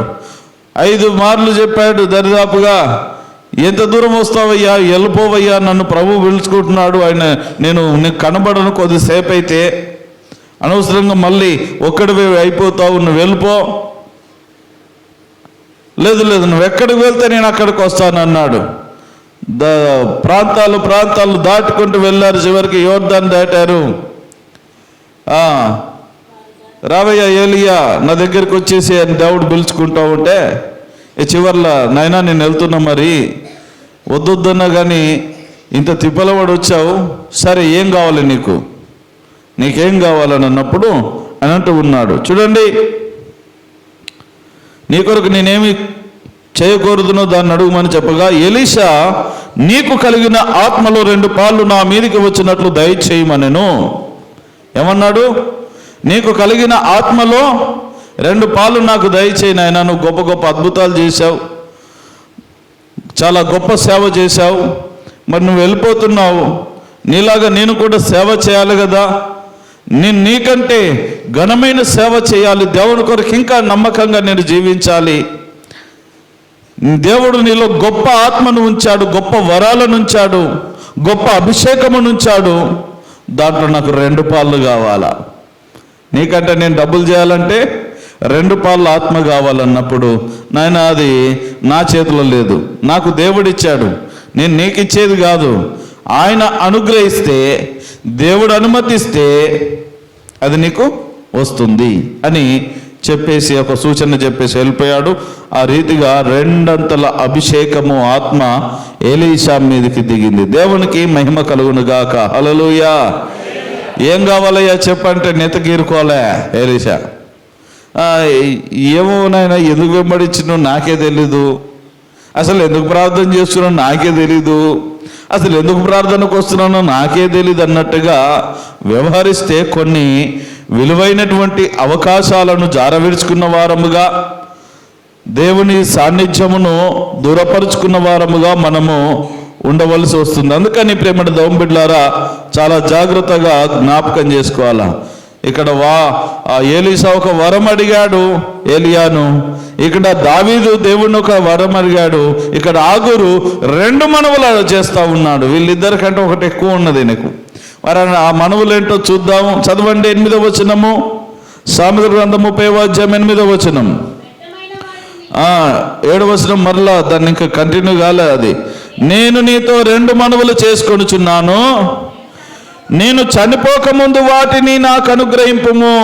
5 మార్లు చెప్పాడు దరిదాపుగా, ఎంత దూరం వస్తావయ్యా, వెళ్ళిపోవయ్యా, నన్ను ప్రభు పిలుచుకుంటున్నాడు, ఆయన నేను నీకు కనబడను కొద్దిసేపు అయితే, అనవసరంగా మళ్ళీ ఒక్కడివే అయిపోతావు, నువ్వు వెళ్ళిపో. లేదు నువ్వు ఎక్కడికి వెళ్తే నేను అక్కడికి వస్తాను అన్నాడు. ప్రాంతాలు దాటుకుంటూ వెళ్ళారు. చివరికి యోర్దాను దాటారు. రావయ్య ఏలియా, నా దగ్గరికి వచ్చేసి అని దేవుడు పిలుచుకుంటా ఉంటే, చివర్లో నాయనా నేను వెళ్తున్నా, మరి వద్దొద్దన్నా కానీ ఇంత తిప్పలవాడు వచ్చావు, సరే ఏం కావాలి నీకేం కావాలని అన్నప్పుడు అని అంటూ ఉన్నాడు. చూడండి, నీ కొరకు నేనేమి చేయకూడదునో దాన్ని అడుగుమని చెప్పగా, ఎలీషా నీకు కలిగిన ఆత్మలో 2 పాళ్ళు నా మీదికి వచ్చినట్లు దయచేయమనెను. ఏమన్నాడు? నీకు కలిగిన ఆత్మలో 2 పాళ్ళు నాకు దయచేయి నాయనా, నువ్వు గొప్ప గొప్ప అద్భుతాలు చేశావు, చాలా గొప్ప సేవ చేశావు, మరి నువ్వు వెళ్ళిపోతున్నావు, నీలాగా నేను కూడా సేవ చేయాలి కదా, నేను నీకంటే ఘనమైన సేవ చేయాలి, దేవుని కొరకు ఇంకా నమ్మకంగా నేను జీవించాలి. దేవుడు నీలో గొప్ప ఆత్మను ఉంచాడు, గొప్ప వరాలను ఉంచాడు, గొప్ప అభిషేకమును ఉంచాడు, దాంట్లో నాకు 2 పాళ్ళు కావాలా? నీకంటే నేను డబ్బులు చేయాలంటే 2 పాళ్ళ ఆత్మ కావాలన్నప్పుడు, నాయన అది నా చేతిలో లేదు, నాకు దేవుడిచ్చాడు, నేను నీకు ఇచ్చేది కాదు, ఆయన అనుగ్రహిస్తే, దేవుడు అనుమతిస్తే అది నీకు వస్తుంది అని చెప్పేసి ఒక సూచన చెప్పేసి వెళ్ళిపోయాడు. ఆ రీతిగా 2 అంతల అభిషేకము ఆత్మ ఎలీషా మీదకి దిగింది. దేవునికి మహిమ కలుగును గాక. హల్లెలూయా. ఏం కావాలయ్యా చెప్పంటే నెతకీరుకోలే ఎలీషా. ఏమో నాయన, ఎందుకు వెంబడించినో నాకే తెలీదు, అసలు ఎందుకు ప్రార్థన చేస్తున్నానో నాకే తెలీదు, అసలు ఎందుకు ప్రార్థనకు వస్తున్నానో నాకే తెలియదు అన్నట్టుగా వ్యవహరిస్తే కొన్ని విలువైనటువంటి అవకాశాలను జారవిడుచుకున్న వారముగా, దేవుని సాన్నిధ్యమును దూరపరుచుకున్న వారముగా మనము ఉండవలసి వస్తుంది. అందుకని ప్రేమటి దౌంబిడ్లారా, చాలా జాగ్రత్తగా జ్ఞాపకం చేసుకోవాలా. ఇక్కడ ఎలీషా ఒక వరం అడిగాడు ఏలియాను, ఇక్కడ దావీదు దేవుడిని ఒక వరం అడిగాడు, ఇక్కడ ఆగురు 2 మనవులు చేస్తూ ఉన్నాడు. వీళ్ళిద్దరికంటే ఒకటి ఎక్కువ ఉన్నది నీకు. మరి ఆ మనవులేంటో చూద్దాం. చదవండి 8వ వచనము, సామెతల గ్రంథం 30వ అధ్యాయం 8వ వచనం. 7వ వచనం మరలా దాన్ని ఇంకా కంటిన్యూ కాలే. అది, నేను నీతో 2 మనవులు చేసుకొనుచున్నాను, నేను చనిపోకముందు వాటిని నాకు అనుగ్రహింపుము.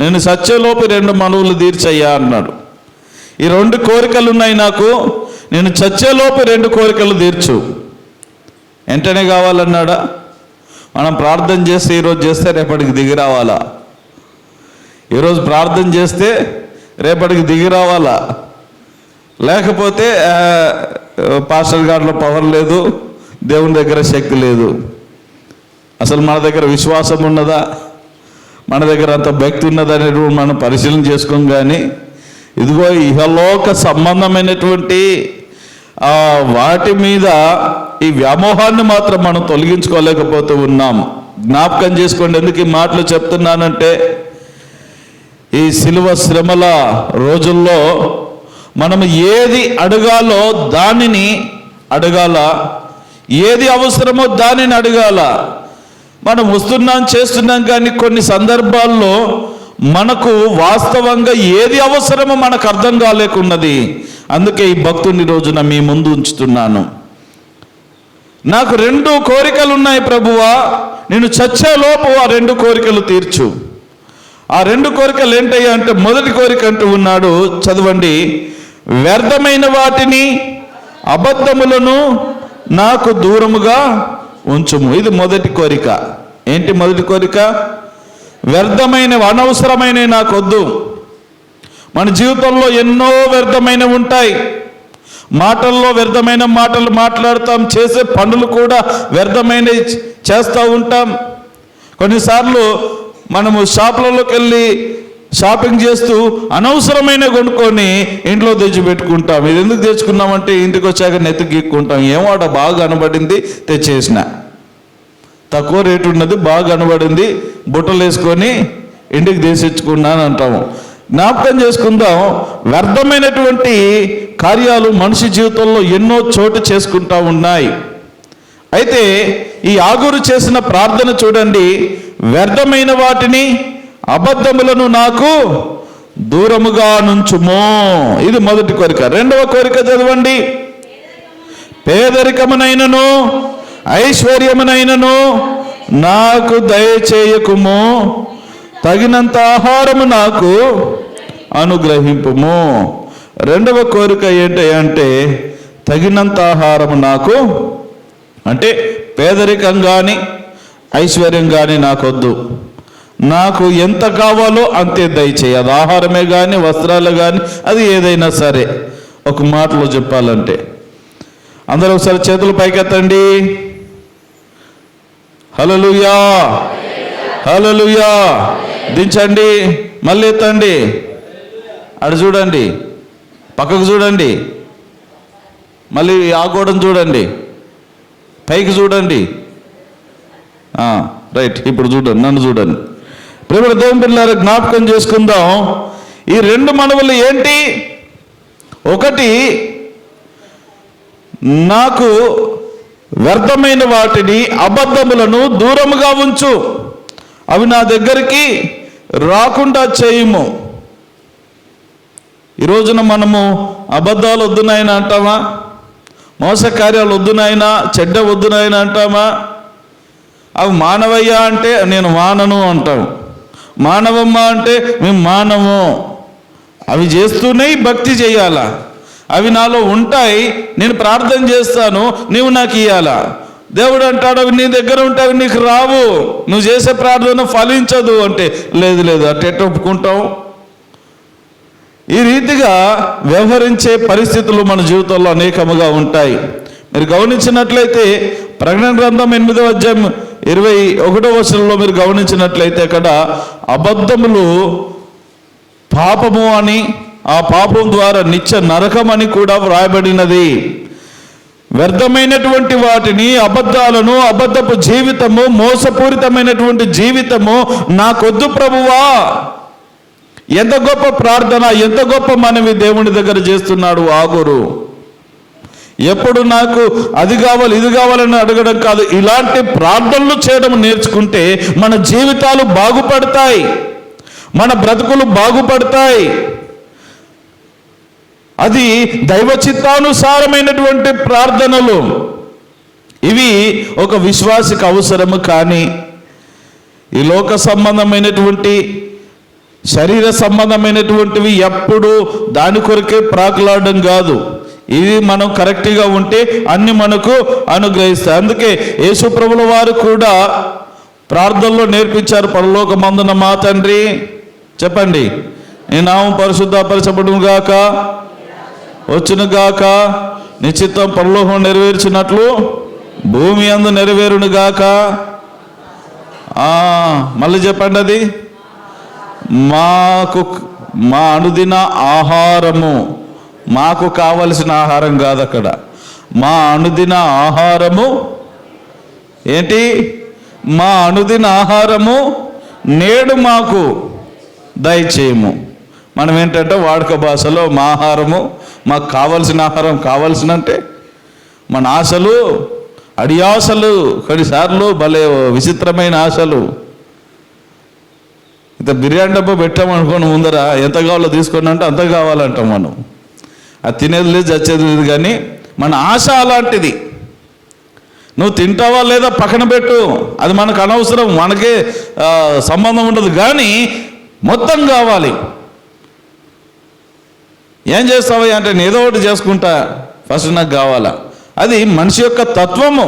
నేను సత్యలోపు 2 మనవులు తీర్చయ్యా అన్నాడు. ఈ 2 కోరికలు ఉన్నాయి నాకు, నేను చచ్చేలోపు 2 కోరికలు తీర్చు. వెంటనే కావాలన్నాడా? మనం ప్రార్థన చేస్తే ఈరోజు చేస్తే రేపటికి దిగి రావాలా? ఈరోజు ప్రార్థన చేస్తే రేపటికి దిగి రావాలా? లేకపోతే పాస్టర్ గారిలో పవర్ లేదు, దేవుని దగ్గర శక్తి లేదు. అసలు మన దగ్గర విశ్వాసం ఉన్నదా, మన దగ్గర అంత భక్తి ఉన్నదా అనేది మనం పరిశీలన చేసుకోం. కానీ ఇదిగో ఇహలోక సంబంధమైనటువంటి వాటి మీద ఈ వ్యామోహాన్ని మాత్రం మనం తొలగించుకోలేకపోతూ ఉన్నాం. జ్ఞాపకం చేసుకోండి. ఎందుకు ఈ మాటలు చెప్తున్నానంటే, ఈ శిలువ శ్రమల రోజుల్లో మనం ఏది అడగాలో దానిని అడగాల, ఏది అవసరమో దానిని అడగాల. మనం వస్తున్నాం చేస్తున్నాం, కానీ కొన్ని సందర్భాల్లో మనకు వాస్తవంగా ఏది అవసరమో మనకు అర్థం కాలేకున్నది. అందుకే ఈ భక్తుని రోజున మీ ముందు ఉంచుతున్నాను. నాకు 2 కోరికలు ఉన్నాయి ప్రభువా, నేను చచ్చేలోపు ఆ 2 కోరికలు తీర్చు. ఆ 2 కోరికలు ఏంటయ్యా అంటే, మొదటి కోరిక అంటూ ఉన్నాడు, చదవండి. వ్యర్థమైన వాటిని అబద్ధములను నాకు దూరముగా ఉంచుము. ఇది మొదటి కోరిక. ఏంటి మొదటి కోరిక? వ్యర్థమైనవి, అనవసరమైనవి నాకు వద్దు. మన జీవితంలో ఎన్నో వ్యర్థమైనవి ఉంటాయి. మాటల్లో వ్యర్థమైన మాటలు మాట్లాడతాం, చేసే పనులు కూడా వ్యర్థమైనవి చేస్తూ ఉంటాం. కొన్నిసార్లు మనము షాపులలోకి వెళ్ళి షాపింగ్ చేస్తూ అనవసరమైన కొనుక్కొని ఇంట్లో తెచ్చిపెట్టుకుంటాం. ఇది ఎందుకు తెచ్చుకున్నామంటే ఇంటికి వచ్చాక నెత్తి గీక్కుంటాం. ఏమో అట బాగా కనబడింది తెచ్చేసిన, తక్కువ రేటు ఉన్నది బాగా కనబడింది బుట్టలు వేసుకొని ఇంటికి తెచ్చుకున్నాను అంటాము. జ్ఞాపకం చేసుకుందాం, వ్యర్థమైనటువంటి కార్యాలు మనిషి జీవితంలో ఎన్నో చోటు చేసుకుంటా ఉన్నాయి. అయితే ఈ ఆగురు చేసిన ప్రార్థన చూడండి. వ్యర్థమైన వాటిని అబద్ధములను నాకు దూరముగా నుంచుమో. ఇది మొదటి కోరిక. రెండవ కోరిక చదవండి. పేదరికమునైనను ఐశ్వర్యమునైనను నాకు దయచేయకుము, తగినంత ఆహారము నాకు అనుగ్రహింపుము. రెండవ కోరిక ఏంటంటే తగినంత ఆహారము నాకు, అంటే పేదరికం కానీ ఐశ్వర్యం కానీ నాకొద్దు. నాకు ఎంత కావాలో అంతే దయచేయి. అది ఆహారమే కానీ వస్త్రాలు కానీ అది ఏదైనా సరే. ఒక మాటలో చెప్పాలంటే అందరూ ఒకసారి చేతులు పైకెత్తండి. హల్లెలూయా, హల్లెలూయా. దించండి, మళ్ళీ ఎత్తండి. అటు చూడండి, పక్కకు చూడండి, మళ్ళీ ఆ గోడను చూడండి, పైకి చూడండి. రైట్, ఇప్పుడు చూడండి, నన్ను చూడండి. ప్రేమ దేవుని పిల్లలారా, జ్ఞాపకం చేసుకుందాం. ఈ 2 మనవులు ఏంటి? ఒకటి, నాకు వ్యర్థమైన వాటిని అబద్ధములను దూరముగా ఉంచు, అవి నా దగ్గరికి రాకుండా చేయము. ఈ రోజున మనము అబద్ధాలు వద్దునాయన అంటామా? మోసకార్యాలు వద్దునాయనా, చెడ్డ వద్దునాయన అంటామా? అవి మానవయ్యా అంటే నేను మానను అంటాం, మానవమ్మ అంటే మేము మానము. అవి చేస్తూనే భక్తి చేయాలా? అవి నాలో ఉంటాయి, నేను ప్రార్థన చేస్తాను, నీవు నాకు ఇయ్యాలా? దేవుడు అంటాడు అవి నీ దగ్గర ఉంటే అవి నీకు రావు, నువ్వు చేసే ప్రార్థన ఫలించదు అంటే, లేదు లేదు అట్ట ఒప్పుకుంటాం. ఈ రీతిగా వ్యవహరించే పరిస్థితులు మన జీవితంలో అనేకముగా ఉంటాయి. మీరు గమనించినట్లయితే ప్రకటన గ్రంథం 8వ అధ్యాయం 21వ వచనంలో మీరు గమనించినట్లయితే అక్కడ అబద్ధములు పాపము అని, ఆ పాపం ద్వారా నిత్య నరకం అని కూడా వ్రాయబడినది. వ్యర్థమైనటువంటి వాటిని, అబద్ధాలను, అబద్ధపు జీవితము, మోసపూరితమైనటువంటి జీవితము నాకొద్దు ప్రభువా. ఎంత గొప్ప ప్రార్థన, ఎంత గొప్ప మనవి దేవుని దగ్గర చేస్తున్నాడు ఆగురు. ఎప్పుడు నాకు అది కావాలి ఇది కావాలని అడగడం కాదు, ఇలాంటి ప్రార్థనలు చేయడం నేర్చుకుంటే మన జీవితాలు బాగుపడతాయి, మన బ్రతుకులు బాగుపడతాయి. అది దైవ చిత్తానుసారమైనటువంటి ప్రార్థనలు. ఇవి ఒక విశ్వాసికి అవసరము. కానీ ఈ లోక సంబంధమైనటువంటి, శరీర సంబంధమైనటువంటివి ఎప్పుడు దాని కొరకే ప్రాకులాడడం కాదు. ఇది మనం కరెక్ట్గా ఉంటే అన్ని మనకు అనుగ్రహిస్తాయి. అందుకే యేసుప్రభుల వారు కూడా ప్రార్థనలో నేర్పించారు. పరలోకమందున మా తండ్రి, చెప్పండి, నీ నామం పరిశుద్ధపరచబడును గాక, వచ్చును గాక, నీ చిత్తం పరలోకం నెరవేర్చినట్లు భూమి అందు నెరవేరును గాక. మళ్ళీ చెప్పండి, అది మాకు మా అనుదిన ఆహారము, మాకు కావలసిన ఆహారం కాదు అక్కడ, మా అనుదిన ఆహారము ఏంటి? మా అనుదిన ఆహారము నేడు మాకు దయచేయము. మనం ఏంటంటే వాడుక భాషలో మా ఆహారము, మాకు కావలసిన ఆహారం కావాల్సినంటే మన ఆశలు, అడియాసలు, కొన్నిసార్లు భలే విచిత్రమైన ఆశలు. ఇంత బిర్యానీ డబ్బా పెట్టామనుకోని ముందర ఎంత కావాలో తీసుకుని అంటే అంత కావాలంటాం మనం. అది తినేది లేదు, చచ్చేది లేదు. కానీ మన ఆశ అలాంటిది. నువ్వు తింటావా లేదా పక్కన పెట్టు, అది మనకు అనవసరం, మనకే సంబంధం ఉండదు. కానీ మొత్తం కావాలి. ఏం చేస్తావా అంటే నేను ఏదో ఒకటి చేసుకుంటా, ఫస్ట్ నాకు కావాలా. అది మనిషి యొక్క తత్వము.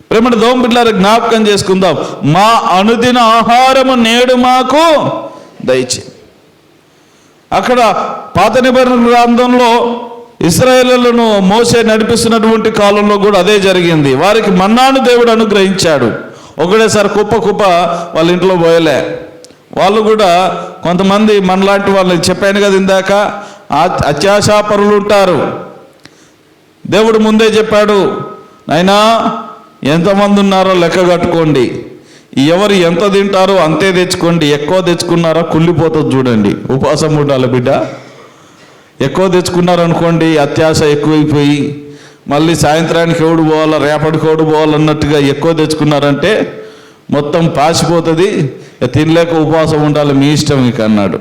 ప్రేమను దోమ బిడ్డలారా జ్ఞాపకం చేసుకుందాం. మా అనుదిన ఆహారము నేడు మాకు దయచే. అక్కడ పాత నిబంధన గ్రంథంలో ఇశ్రాయేలులను మోసే నడిపిస్తున్నటువంటి కాలంలో కూడా అదే జరిగింది. వారికి మన్నాను దేవుడు అనుగ్రహించాడు. ఒకటేసారి కుప్ప వాళ్ళ ఇంట్లో పోయలే. వాళ్ళు కూడా కొంతమంది మనలాంటి వాళ్ళు, చెప్పాను కదా ఇందాక, అత్యాశాపరులు ఉంటారు. దేవుడు ముందే చెప్పాడు, నాయనా ఎంతమంది ఉన్నారో లెక్క కట్టుకోండి, ఎవరు ఎంత తింటారో అంతే తెచ్చుకోండి, ఎక్కువ తెచ్చుకున్నారో కుళ్ళిపోతుంది చూడండి. ఉపవాసం ఉండాలి బిడ్డ. ఎక్కువ తెచ్చుకున్నారనుకోండి, అత్యాశ ఎక్కువైపోయి మళ్ళీ సాయంత్రానికి ఎవడు పోవాలా, రేపటికి ఎవడు పోవాలన్నట్టుగా ఎక్కువ తెచ్చుకున్నారంటే మొత్తం పాసిపోతుంది. తినలేక ఉపవాసం ఉండాలి, మీ ఇష్టం ఇక అన్నాడు.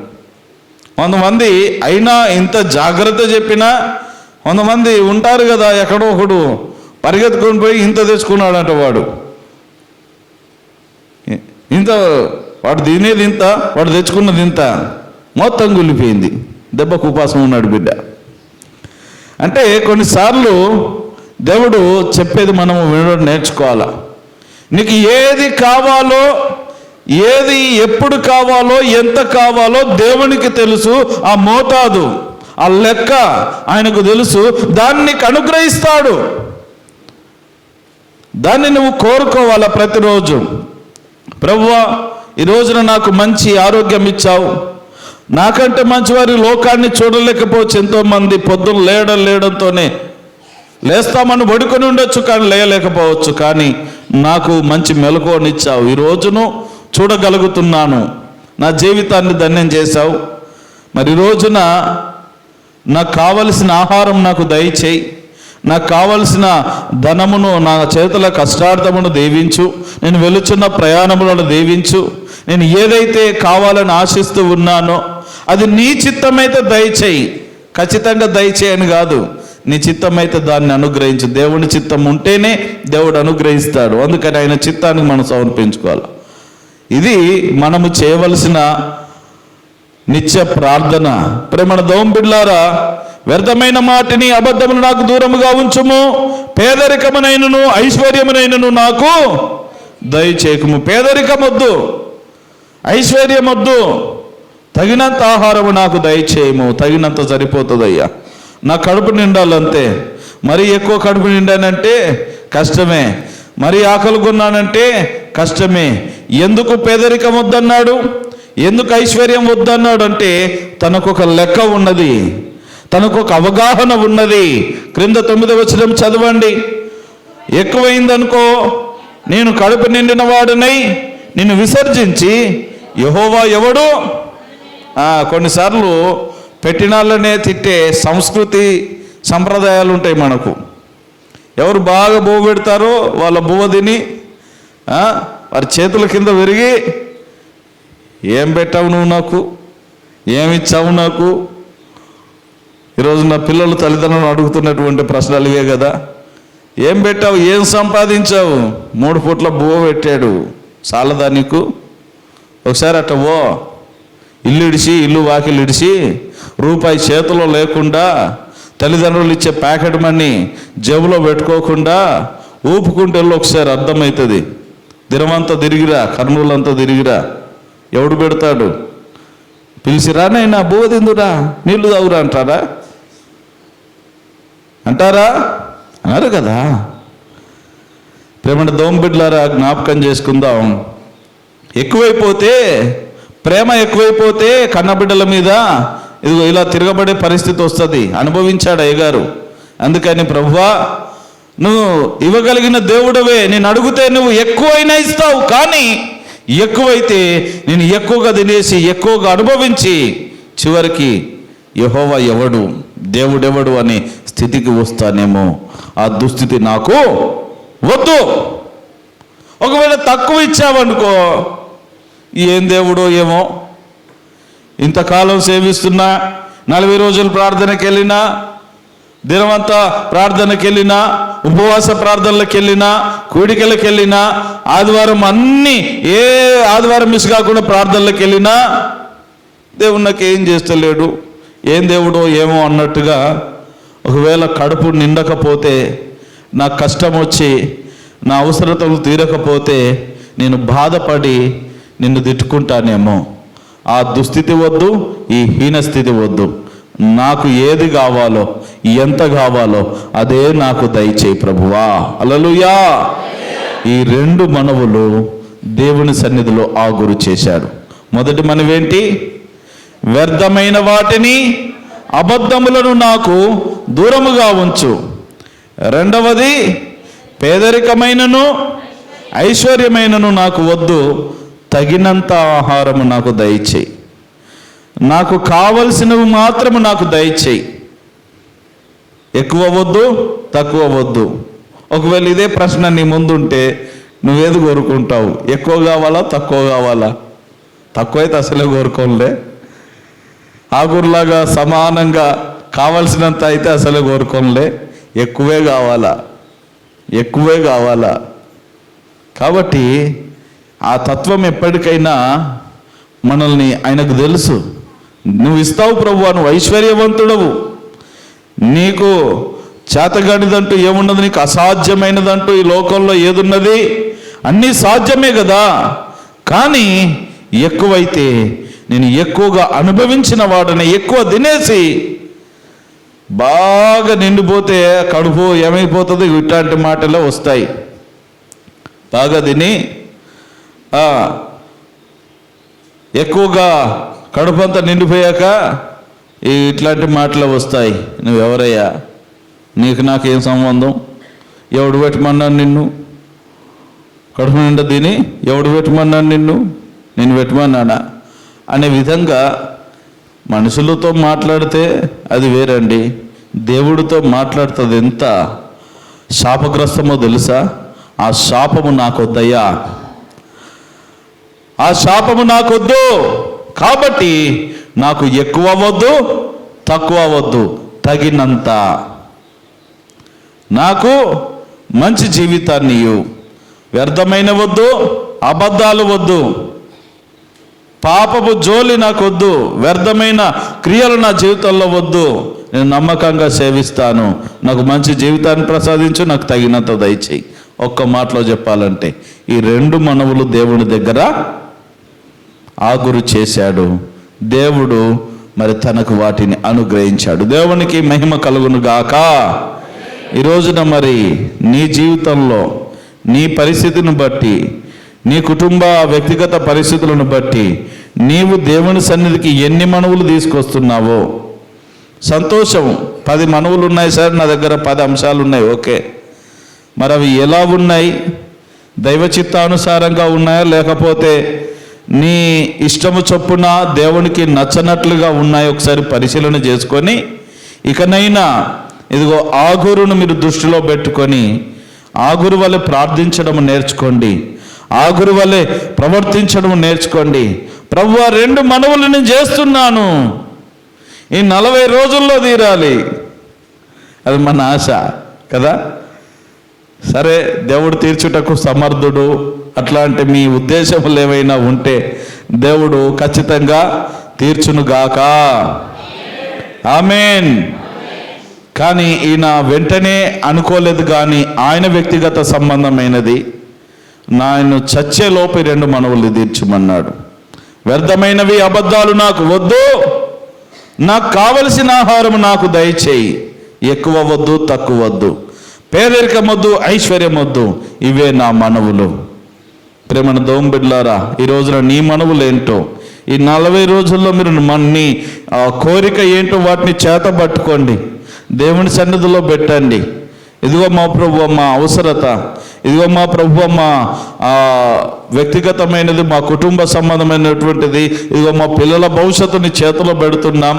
కొంతమంది అయినా ఇంత జాగ్రత్త చెప్పినా కొంతమంది ఉంటారు కదా, ఎక్కడో ఒకడు పరిగెత్తుకొని పోయి ఇంత తెచ్చుకున్నాడంట. వాడు తినేది ఇంత, వాడు తెచ్చుకున్నది ఇంత, మొత్తం గుల్లిపోయింది. దెబ్బకు ఉపాసం ఉన్నాడు బిడ్డ. అంటే కొన్నిసార్లు దేవుడు చెప్పేది మనము వినడం నేర్చుకోవాలా. నీకు ఏది కావాలో, ఏది ఎప్పుడు కావాలో, ఎంత కావాలో దేవునికి తెలుసు. ఆ మోతాదు, ఆ లెక్క ఆయనకు తెలుసు. దాన్ని నీకు అనుగ్రహిస్తాడు. దాన్ని నువ్వు కోరుకోవాలా ప్రతిరోజు. ప్రభువా, ఈ రోజున నాకు మంచి ఆరోగ్యం ఇచ్చావు, నాకంటే మంచివారి లోకాన్ని చూడలేకపోవచ్చు. ఎంతోమంది పొద్దున్న లేయడంతోనే లేస్తామని పడుకొని ఉండొచ్చు, కానీ లేయలేకపోవచ్చు. కానీ నాకు మంచి మెలకువనిచ్చావు, ఈ రోజును చూడగలుగుతున్నాను, నా జీవితాన్ని ధన్యం చేశావు. మరి ఈ రోజున నాకు కావలసిన ఆహారం నాకు దయచేయి, నాకు కావలసిన ధనమును, నా చేతుల కష్టార్థమును దీవించు, నేను వెళుచున్న ప్రయాణములను దీవించు. నేను ఏదైతే కావాలని ఆశిస్తూ ఉన్నానో అది నీ చిత్తమైతే దయచేయి. ఖచ్చితంగా దయచేయని కాదు, నీ చిత్తమైతే దాన్ని అనుగ్రహించు. దేవుని చిత్తం ఉంటేనే దేవుడు అనుగ్రహిస్తాడు. అందుకని ఆయన చిత్తానికి మనం సమర్పించుకోవాలి. ఇది మనము చేయవలసిన నిత్య ప్రార్థన. ప్రేమణ దోమ బిడ్డలారా, వ్యర్థమైన మాటిని అబద్ధమును నాకు దూరముగా ఉంచుము, పేదరికమునైనను ఐశ్వర్యమునైనను నాకు దయచేయకుము. పేదరికమొద్దు, ఐశ్వర్యమొద్దు, తగినంత ఆహారము నాకు దయచేయము. తగినంత సరిపోతుందయ్యా, నా కడుపు నిండాలంతే. మరీ ఎక్కువ కడుపు నిండానంటే కష్టమే, మరీ ఆకలి కొన్నానంటే కష్టమే. ఎందుకు పేదరికం వద్దన్నాడు, ఎందుకు ఐశ్వర్యం వద్దన్నాడు అంటే తనకు ఒక లెక్క ఉన్నది, తనకు ఒక అవగాహన ఉన్నది. క్రింద 9వ వచనం చదవండి. ఎక్కువైందనుకో, నేను కడుపు నిండిన వాడినై నిన్ను విసర్జించి యెహోవా ఎవడు. కొన్నిసార్లు పెట్టినాళ్ళనే తిట్టే సంస్కృతి సంప్రదాయాలు ఉంటాయి మనకు. ఎవరు బాగా బువ్వ పెడతారో వాళ్ళ బువ్వ తిని వారి చేతుల కింద విరిగి, ఏం పెట్టావు నువ్వు నాకు, ఏమిచ్చావు నాకు. ఈరోజు నా పిల్లలు తల్లిదండ్రులను అడుగుతున్నటువంటి ప్రశ్నలు ఇవే కదా. ఏం పెట్టావు, ఏం సంపాదించావు? 3 పూట్ల బువ్వ పెట్టాడు, చాలదా నీకు? ఒకసారి అట్ట ఓ ఇల్లు ఇడిచి, ఇల్లు వాకిలు ఇడిచి, రూపాయి చేతిలో లేకుండా, తల్లిదండ్రులు ఇచ్చే ప్యాకెట్ మనీ జేబులో పెట్టుకోకుండా ఊపుకుంటే ఒకసారి అర్థమవుతుంది. దినమంతా తిరిగిరా, కర్నూలంతా తిరిగిరా, ఎవడు పెడతాడు? పిలిచిరా, నైనా బువ్వ తిందురా, నీళ్లు తాగురా అంటారా? అన్నారు కదా. ప్రేమ దోమ బిడ్డలారా, జ్ఞాపకం చేసుకుందాం. ఎక్కువైపోతే, ప్రేమ ఎక్కువైపోతే కన్నబిడ్డల మీద ఇదిగో ఇలా తిరగబడే పరిస్థితి వస్తుంది. అనుభవించాడు అయ్యగారు. అందుకని ప్రభువా, నువ్వు ఇవ్వగలిగిన దేవుడవే, నేను అడిగితే నువ్వు ఎక్కువైనా ఇస్తావు, కానీ ఎక్కువైతే నేను ఎక్కువగా తినేసి ఎక్కువగా అనుభవించి చివరికి యెహోవా ఎవడు, దేవుడెవడు అనే స్థితికి వస్తానేమో. ఆ దుస్థితి నాకు వద్దు. ఒకవేళ తక్కువ ఇచ్చావనుకో, ఏం దేవుడో ఏమో, ఇంతకాలం సేవిస్తున్నా, 40 రోజులు ప్రార్థనకి వెళ్ళినా, దినమంతా ప్రార్థనకి వెళ్ళినా, ఉపవాస ప్రార్థనలకు వెళ్ళినా, కూడికలకు వెళ్ళినా, ఆదివారం అన్నీ ఏ ఆదివారం మిస్ కాకుండా ప్రార్థనలకు వెళ్ళినా దేవుడు నాకు ఏం చేస్తలేడు, ఏం దేవుడో ఏమో అన్నట్టుగా. ఒకవేళ కడుపు నిండకపోతే, నా కష్టం వచ్చి నా అవసరతలు తీరకపోతే నేను బాధపడి నిన్ను తిట్టుకుంటానేమో. ఆ దుస్థితి వద్దు, ఈ హీనస్థితి వద్దు. నాకు ఏది కావాలో, ఎంత కావాలో అదే నాకు దయచేయి ప్రభువా. హల్లెలూయా. ఈ 2 మనవులు దేవుని సన్నిధిలో ఆగురు చేశాడు. మొదటి మనవేంటి? వ్యర్థమైన వాటిని, అబద్ధములను నాకు దూరముగా ఉంచు. రెండవది, పేదరికమైనను ఐశ్వర్యమైనను నాకు వద్దు, తగినంత ఆహారము నాకు దయచేయి. నాకు కావలసినవి మాత్రము నాకు దయచేయి. ఎక్కువ వద్దు, తక్కువ వద్దు. ఒకవేళ ఇదే ప్రశ్న నీ ముందుంటే నువ్వేది కోరుకుంటావు? ఎక్కువ కావాలా, తక్కువ కావాలా? తక్కువైతే అసలే కోరుకోలే. ఆగురులాగా సమానంగా కావలసినంత అయితే అసలే కోరుకోలే. ఎక్కువే కావాలా, ఎక్కువే కావాలా. కాబట్టి ఆ తత్వం ఎప్పటికైనా మనల్ని ఆయనకు తెలుసు. నువ్వు ఇస్తావు ప్రభువా, నువ్వు ఐశ్వర్యవంతుడవు, నీకు చేతగానిదంటూ ఏమున్నది, నీకు అసాధ్యమైనదంటూ ఈ లోకంలో ఏదున్నది? అన్నీ సాధ్యమే కదా. కానీ ఎక్కువైతే నేను ఎక్కువగా అనుభవించిన వాడిని ఎక్కువ తినేసి బాగా నిండిపోతే కడుపు ఏమైపోతుంది? ఇట్లాంటి మాటలే వస్తాయి. బాగా తిని ఎక్కువగా కడుపు అంతా నిండిపోయాక ఇట్లాంటి మాటలు వస్తాయి. నువ్వెవరయ్యా? నీకు నాకేం సంబంధం? ఎవడు పెట్టమన్నాను నిన్ను? కడుపు నిండా తిని ఎవడు పెట్టమన్నాను నిన్ను? నేను పెట్టమన్నానా అనే విధంగా మనుషులతో మాట్లాడితే అది వేరండి. దేవుడితో మాట్లాడుతుంది ఎంత శాపగ్రస్తమో తెలుసా? ఆ శాపము నాకొద్దయ్యా, ఆ శాపము నాకొద్దు. కాబట్టి నాకు ఎక్కువ వద్దు, తక్కువ వద్దు, తగినంత. నాకు మంచి జీవితాన్ని ఇవ్వు. వ్యర్థమైన వద్దు, అబద్ధాలు వద్దు, పాపపు జోలి నాకొద్దు, వ్యర్థమైన క్రియలు నా జీవితంలో వద్దు. నేను నమ్మకంగా సేవిస్తాను. నాకు మంచి జీవితాన్ని ప్రసాదించు, నాకు తగినంత దయచేయి. ఒక్క మాటలో చెప్పాలంటే ఈ 2 మనవులు దేవుని దగ్గర ఆగురు చేశాడు. దేవుడు మరి తనకు వాటిని అనుగ్రహించాడు. దేవునికి మహిమ కలుగును గాక. ఈ రోజున మరి నీ జీవితంలో నీ పరిస్థితిని బట్టి, నీ కుటుంబ వ్యక్తిగత పరిస్థితులను బట్టి నీవు దేవుని సన్నిధికి ఎన్ని మనవులు తీసుకొస్తున్నావో? సంతోషం. 10 మనవులు ఉన్నాయి సార్, నా దగ్గర 10 అంశాలు ఉన్నాయి. ఓకే, మరి అవి ఎలా ఉన్నాయి? దైవ చిత్తానుసారంగా ఉన్నాయా, లేకపోతే నీ ఇష్టము చొప్పున దేవునికి నచ్చనట్లుగా ఉన్నాయో? ఒకసారి పరిశీలన చేసుకొని ఇకనైనా ఇదిగో ఆగురును మీరు దృష్టిలో పెట్టుకొని ఆగురు వలె ప్రార్థించడం నేర్చుకోండి, ఆగురు వలె ప్రవర్తించడం నేర్చుకోండి. ప్రభువా, 2 మనవులు నేను చేస్తున్నాను, ఈ 40 రోజుల్లో తీరాలి. అది మన ఆశ కదా. సరే, దేవుడు తీర్చుటకు సమర్థుడు. అట్లాంటి మీ ఉద్దేశములు ఏమైనా ఉంటే దేవుడు ఖచ్చితంగా తీర్చునుగాక. ఆమేన్. కానీ ఈయన వెంటనే అనుకోలేదు, కానీ ఆయన వ్యక్తిగత సంబంధమైనది. నాయన చచ్చేలోపు 2 మనవులు తీర్చమన్నాడు. వ్యర్థమైనవి, అబద్ధాలు నాకు వద్దు, నాకు కావలసిన ఆహారం నాకు దయచేయి. ఎక్కువ వద్దు, తక్కువ వద్దు, పేదరికం వద్దు, ఐశ్వర్యం వద్దు. ఇవే నా మనవులు. ప్రేమన దోమ బిడ్డలారా, ఈ రోజున నీ మనవులు ఏంటో, ఈ 40 రోజుల్లో మీరు నీ కోరిక ఏంటో వాటిని చేత పట్టుకోండి, దేవుని సన్నిధిలో పెట్టండి. ఇదిగో మా ప్రభువా మా అవసరత, ఇదిగో మా ప్రభువా మా వ్యక్తిగతమైనది, మా కుటుంబ సంబంధమైనటువంటిది, ఇదిగో మా పిల్లల భవిష్యత్తుని చేతిలో పెడుతున్నాం,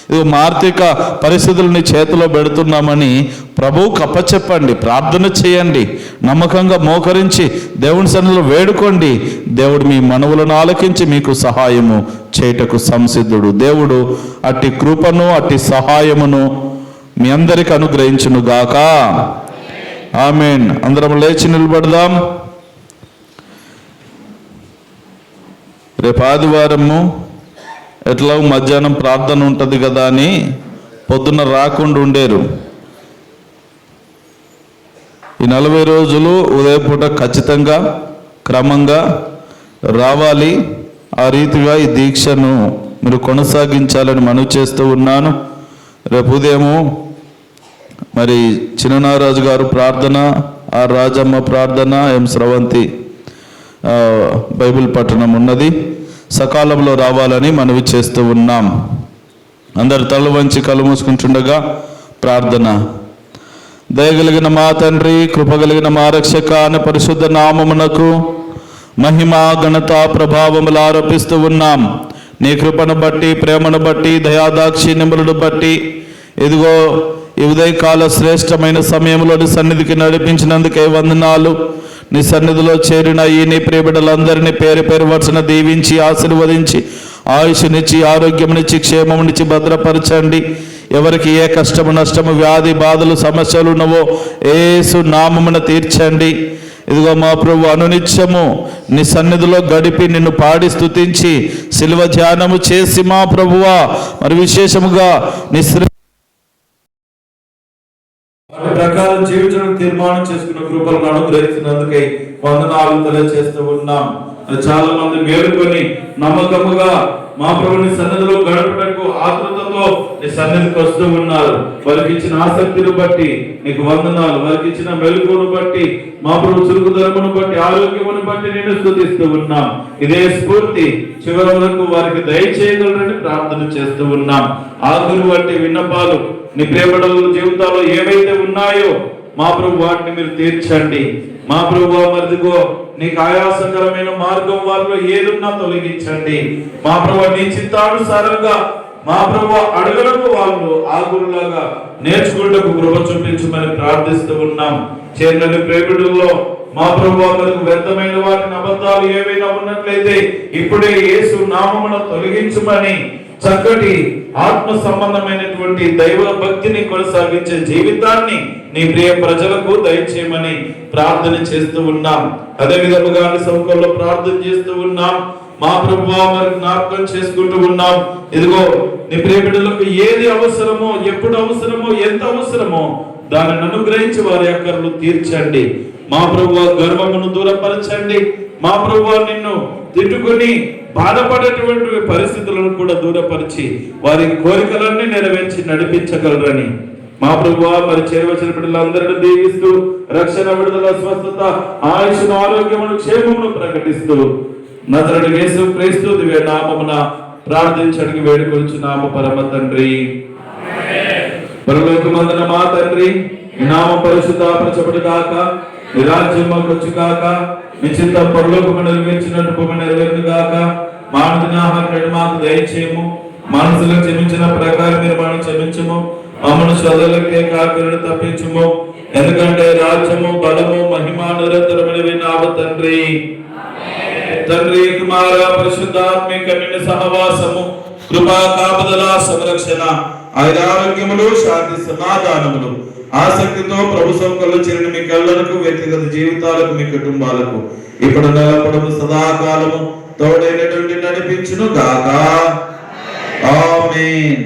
ఇదిగో మా ఆర్థిక పరిస్థితులని చేతిలో పెడుతున్నామని ప్రభువుకు అప్పచెప్పండి. ప్రార్థన చేయండి, నమ్మకంగా మోకరించి దేవుని సన్నిధిలో వేడుకోండి. దేవుడు మీ మనవులను ఆలకించి మీకు సహాయము చేయుటకు సంసిద్ధుడు. దేవుడు అట్టి కృపను అట్టి సహాయమును మీ అందరికి అనుగ్రహించును గాక. ఆమేన్. అందరం లేచి నిలబడదాం. రేపు ఆదివారము ఎట్లా మధ్యాహ్నం ప్రార్థన ఉంటుంది కదా అని పొద్దున్న రాకుండా ఉండేరు. ఈ 40 రోజులు ఉదయపూట ఖచ్చితంగా క్రమంగా రావాలి. ఆ రీతిగా ఈ దీక్షను మీరు కొనసాగించాలని మనవి చేస్తూ ఉన్నాను. రేపు ఉదయము మరి చిన్ననారాజు గారు ప్రార్థన, ఆర్ రాజమ్మ ప్రార్థన, ఎం స్రవంతి బైబిల్ పట్టణం ఉన్నది. సకాలంలో రావాలని మనవి చేస్తూ ఉన్నాం. అందరు తల వంచి కళ్ళు మూసుకుంటుండగా ప్రార్థన. దయగలిగిన మా తండ్రి, కృపగలిగిన మా రక్షక అనే పరిశుద్ధ నామమునకు మహిమ ఘనత ప్రభావములు ఆరోపిస్తూ ఉన్నాం. నీ కృపను బట్టి, ప్రేమను బట్టి, దయాదాక్షిణ్యములను బట్టి ఇదిగో ఈ ఉదయకాల శ్రేష్టమైన సమయంలో నీ సన్నిధికి నడిపించినందుకే వందనాలు. నీ సన్నిధిలో చేరిన ఈ నీ ప్రియబిడ్డలందరినీ పేరు పేరు వరుసన దీవించి ఆశీర్వదించి ఆయుష్నిచ్చి ఆరోగ్యమునిచ్చి క్షేమమునిచ్చి భద్రపరచండి. ఎవరికి ఏ కష్టము నష్టము వ్యాధి బాధలు సమస్యలు ఉన్నవో యేసు నామమున తీర్చండి. ఇదిగో మా ప్రభు అనునిత్యము నీ సన్నిధిలో గడిపి నిన్ను పాడి స్తుతించి శిలువ ధ్యానము చేసి మా ప్రభువా మరి విశేషముగా నీ ప్రకారం జీవించడానికి తీర్మానం చేసుకున్న కృపలను అనుగ్రహించినందుకై వందనాలు తెలియజేస్తూ ఉన్నాం. చాలా మంది మేలుకొని నమ్మకముగా మా ప్రభుని సన్నిధిలో గడపటకు ఆతృతతో నీ సన్నిధికి వస్తూ ఉన్నారు. వారికి ఇచ్చిన ఆసక్తిని బట్టి నీకు వందనాలు. వారికి ఇచ్చిన మెలుగును బట్టి, మా ప్రభు చురుకుదనమును బట్టి, ఆరోగ్యమును బట్టి నేను స్తుతిస్తూ ఉన్నాం. ఇదే స్ఫూర్తి చివరి వరకు వారికి దయచేయగలరని ప్రార్థన చేస్తూ ఉన్నాం. ఆఖరు వంటి విన్నపాలు నీ ప్రియబిడ్డల జీవితాల్లో ఏవైతే ఉన్నాయో మా ప్రభు వాటిని మీరు తీర్చండి. మా ప్రభు మరిదిగో నీకు ఆయాసకరమైన మార్గం వారిలో ఏదున్నా తొలగించండి. మా ప్రభు నీ చిత్తానుసారంగా మా ప్రభు అడుగులకు వాళ్ళు ఆగురులాగా నేర్చుకుంటూ కృప చూపించమని ప్రార్థిస్తూ ఉన్నాం. చేరిన ప్రియబిడ్డల్లో మా ప్రభు మనకు వ్యర్థమైన వాటిని అబద్ధాలు ఏవైనా ఉన్నట్లయితే ఇప్పుడే యేసు నామమున తొలగించమని చక్కటి ఆత్మ సంబంధమైనటువంటి దైవ భక్తిని కొనసాగించే జీవితాన్ని నీ ప్రియ ప్రజలకు దయచేయమని ప్రార్థన చేస్తూ ఉన్నాం. అదే విధముగా సౌకర్యంలో ప్రార్థన చేస్తూ ఉన్నాం. మా ప్రభువా మరి జ్ఞాపకం చేసుకుంటూ ఉన్నాం. ఇదిగో నీ ప్రియ బిడ్డలకు ఏది అవసరమో, ఎప్పుడు అవసరమో, ఎంత అవసరమో దానిని అనుగ్రహించి వారి అక్కర్లు తీర్చండి. మా ప్రభువా గర్వమును దూరపరచండి. మా ప్రభువా నిన్ను తిట్టుకుని బాధపడేటువంటి పరిస్థితులను కూడా దూరపరిచి వారి కోరికలన్నీ నెరవేర్చి నడిపించగలరని మా ప్రభువా మరి చేరవచ్చిన బిడ్డలందరినీ దీవిస్తూ రక్షణ, విడుదల, స్వస్థత, ఆయుష్ను, ఆరోగ్యమును, క్షేమమును ప్రకటిస్తూ నజరేయుడైన యేసు క్రీస్తు దివ్య నామమున ప్రార్థించడానికి వేడుకొంచున్నాము పరమ తండ్రి. పరలోకమందున మా తండ్రి, నీ నామం పరిశుద్ధపరచబడు గాక, నీ రాజ్యం మాకొచ్చు గాక, నీ చిత్తం పరలోకము నెరవేర్చినట్టు భూమి నెరవేరును గాక. మా అనుదిన ఆహారం మాకు దయచేయము. మనసులకు క్షమించిన ప్రకారం మీరు మనం క్షమించము. మమ్మల్ని శోధనలకే కాకుండా తప్పించుము. ఎందుకంటే రాజ్యము, బలము, మహిమ నిరంతరమైనవి నావు తండ్రి. తండ్రి, కుమార, పరిశుద్ధాత్మిక నిన్ను సహవాసము, కృపా, కాపుదల, సంరక్షణ, ఆరోగ్యములు, శాంతి, సమాధానములు ఆసక్తితో ప్రభు సౌకర్యాలు చేరిన మీ కళ్ళకు, వ్యక్తిగత జీవితాలకు, మీ కుటుంబాలకు ఇప్పుడు నెలపడము సదాకాలము తోడైనటువంటి నడిపించును గాక. ఆమేన్.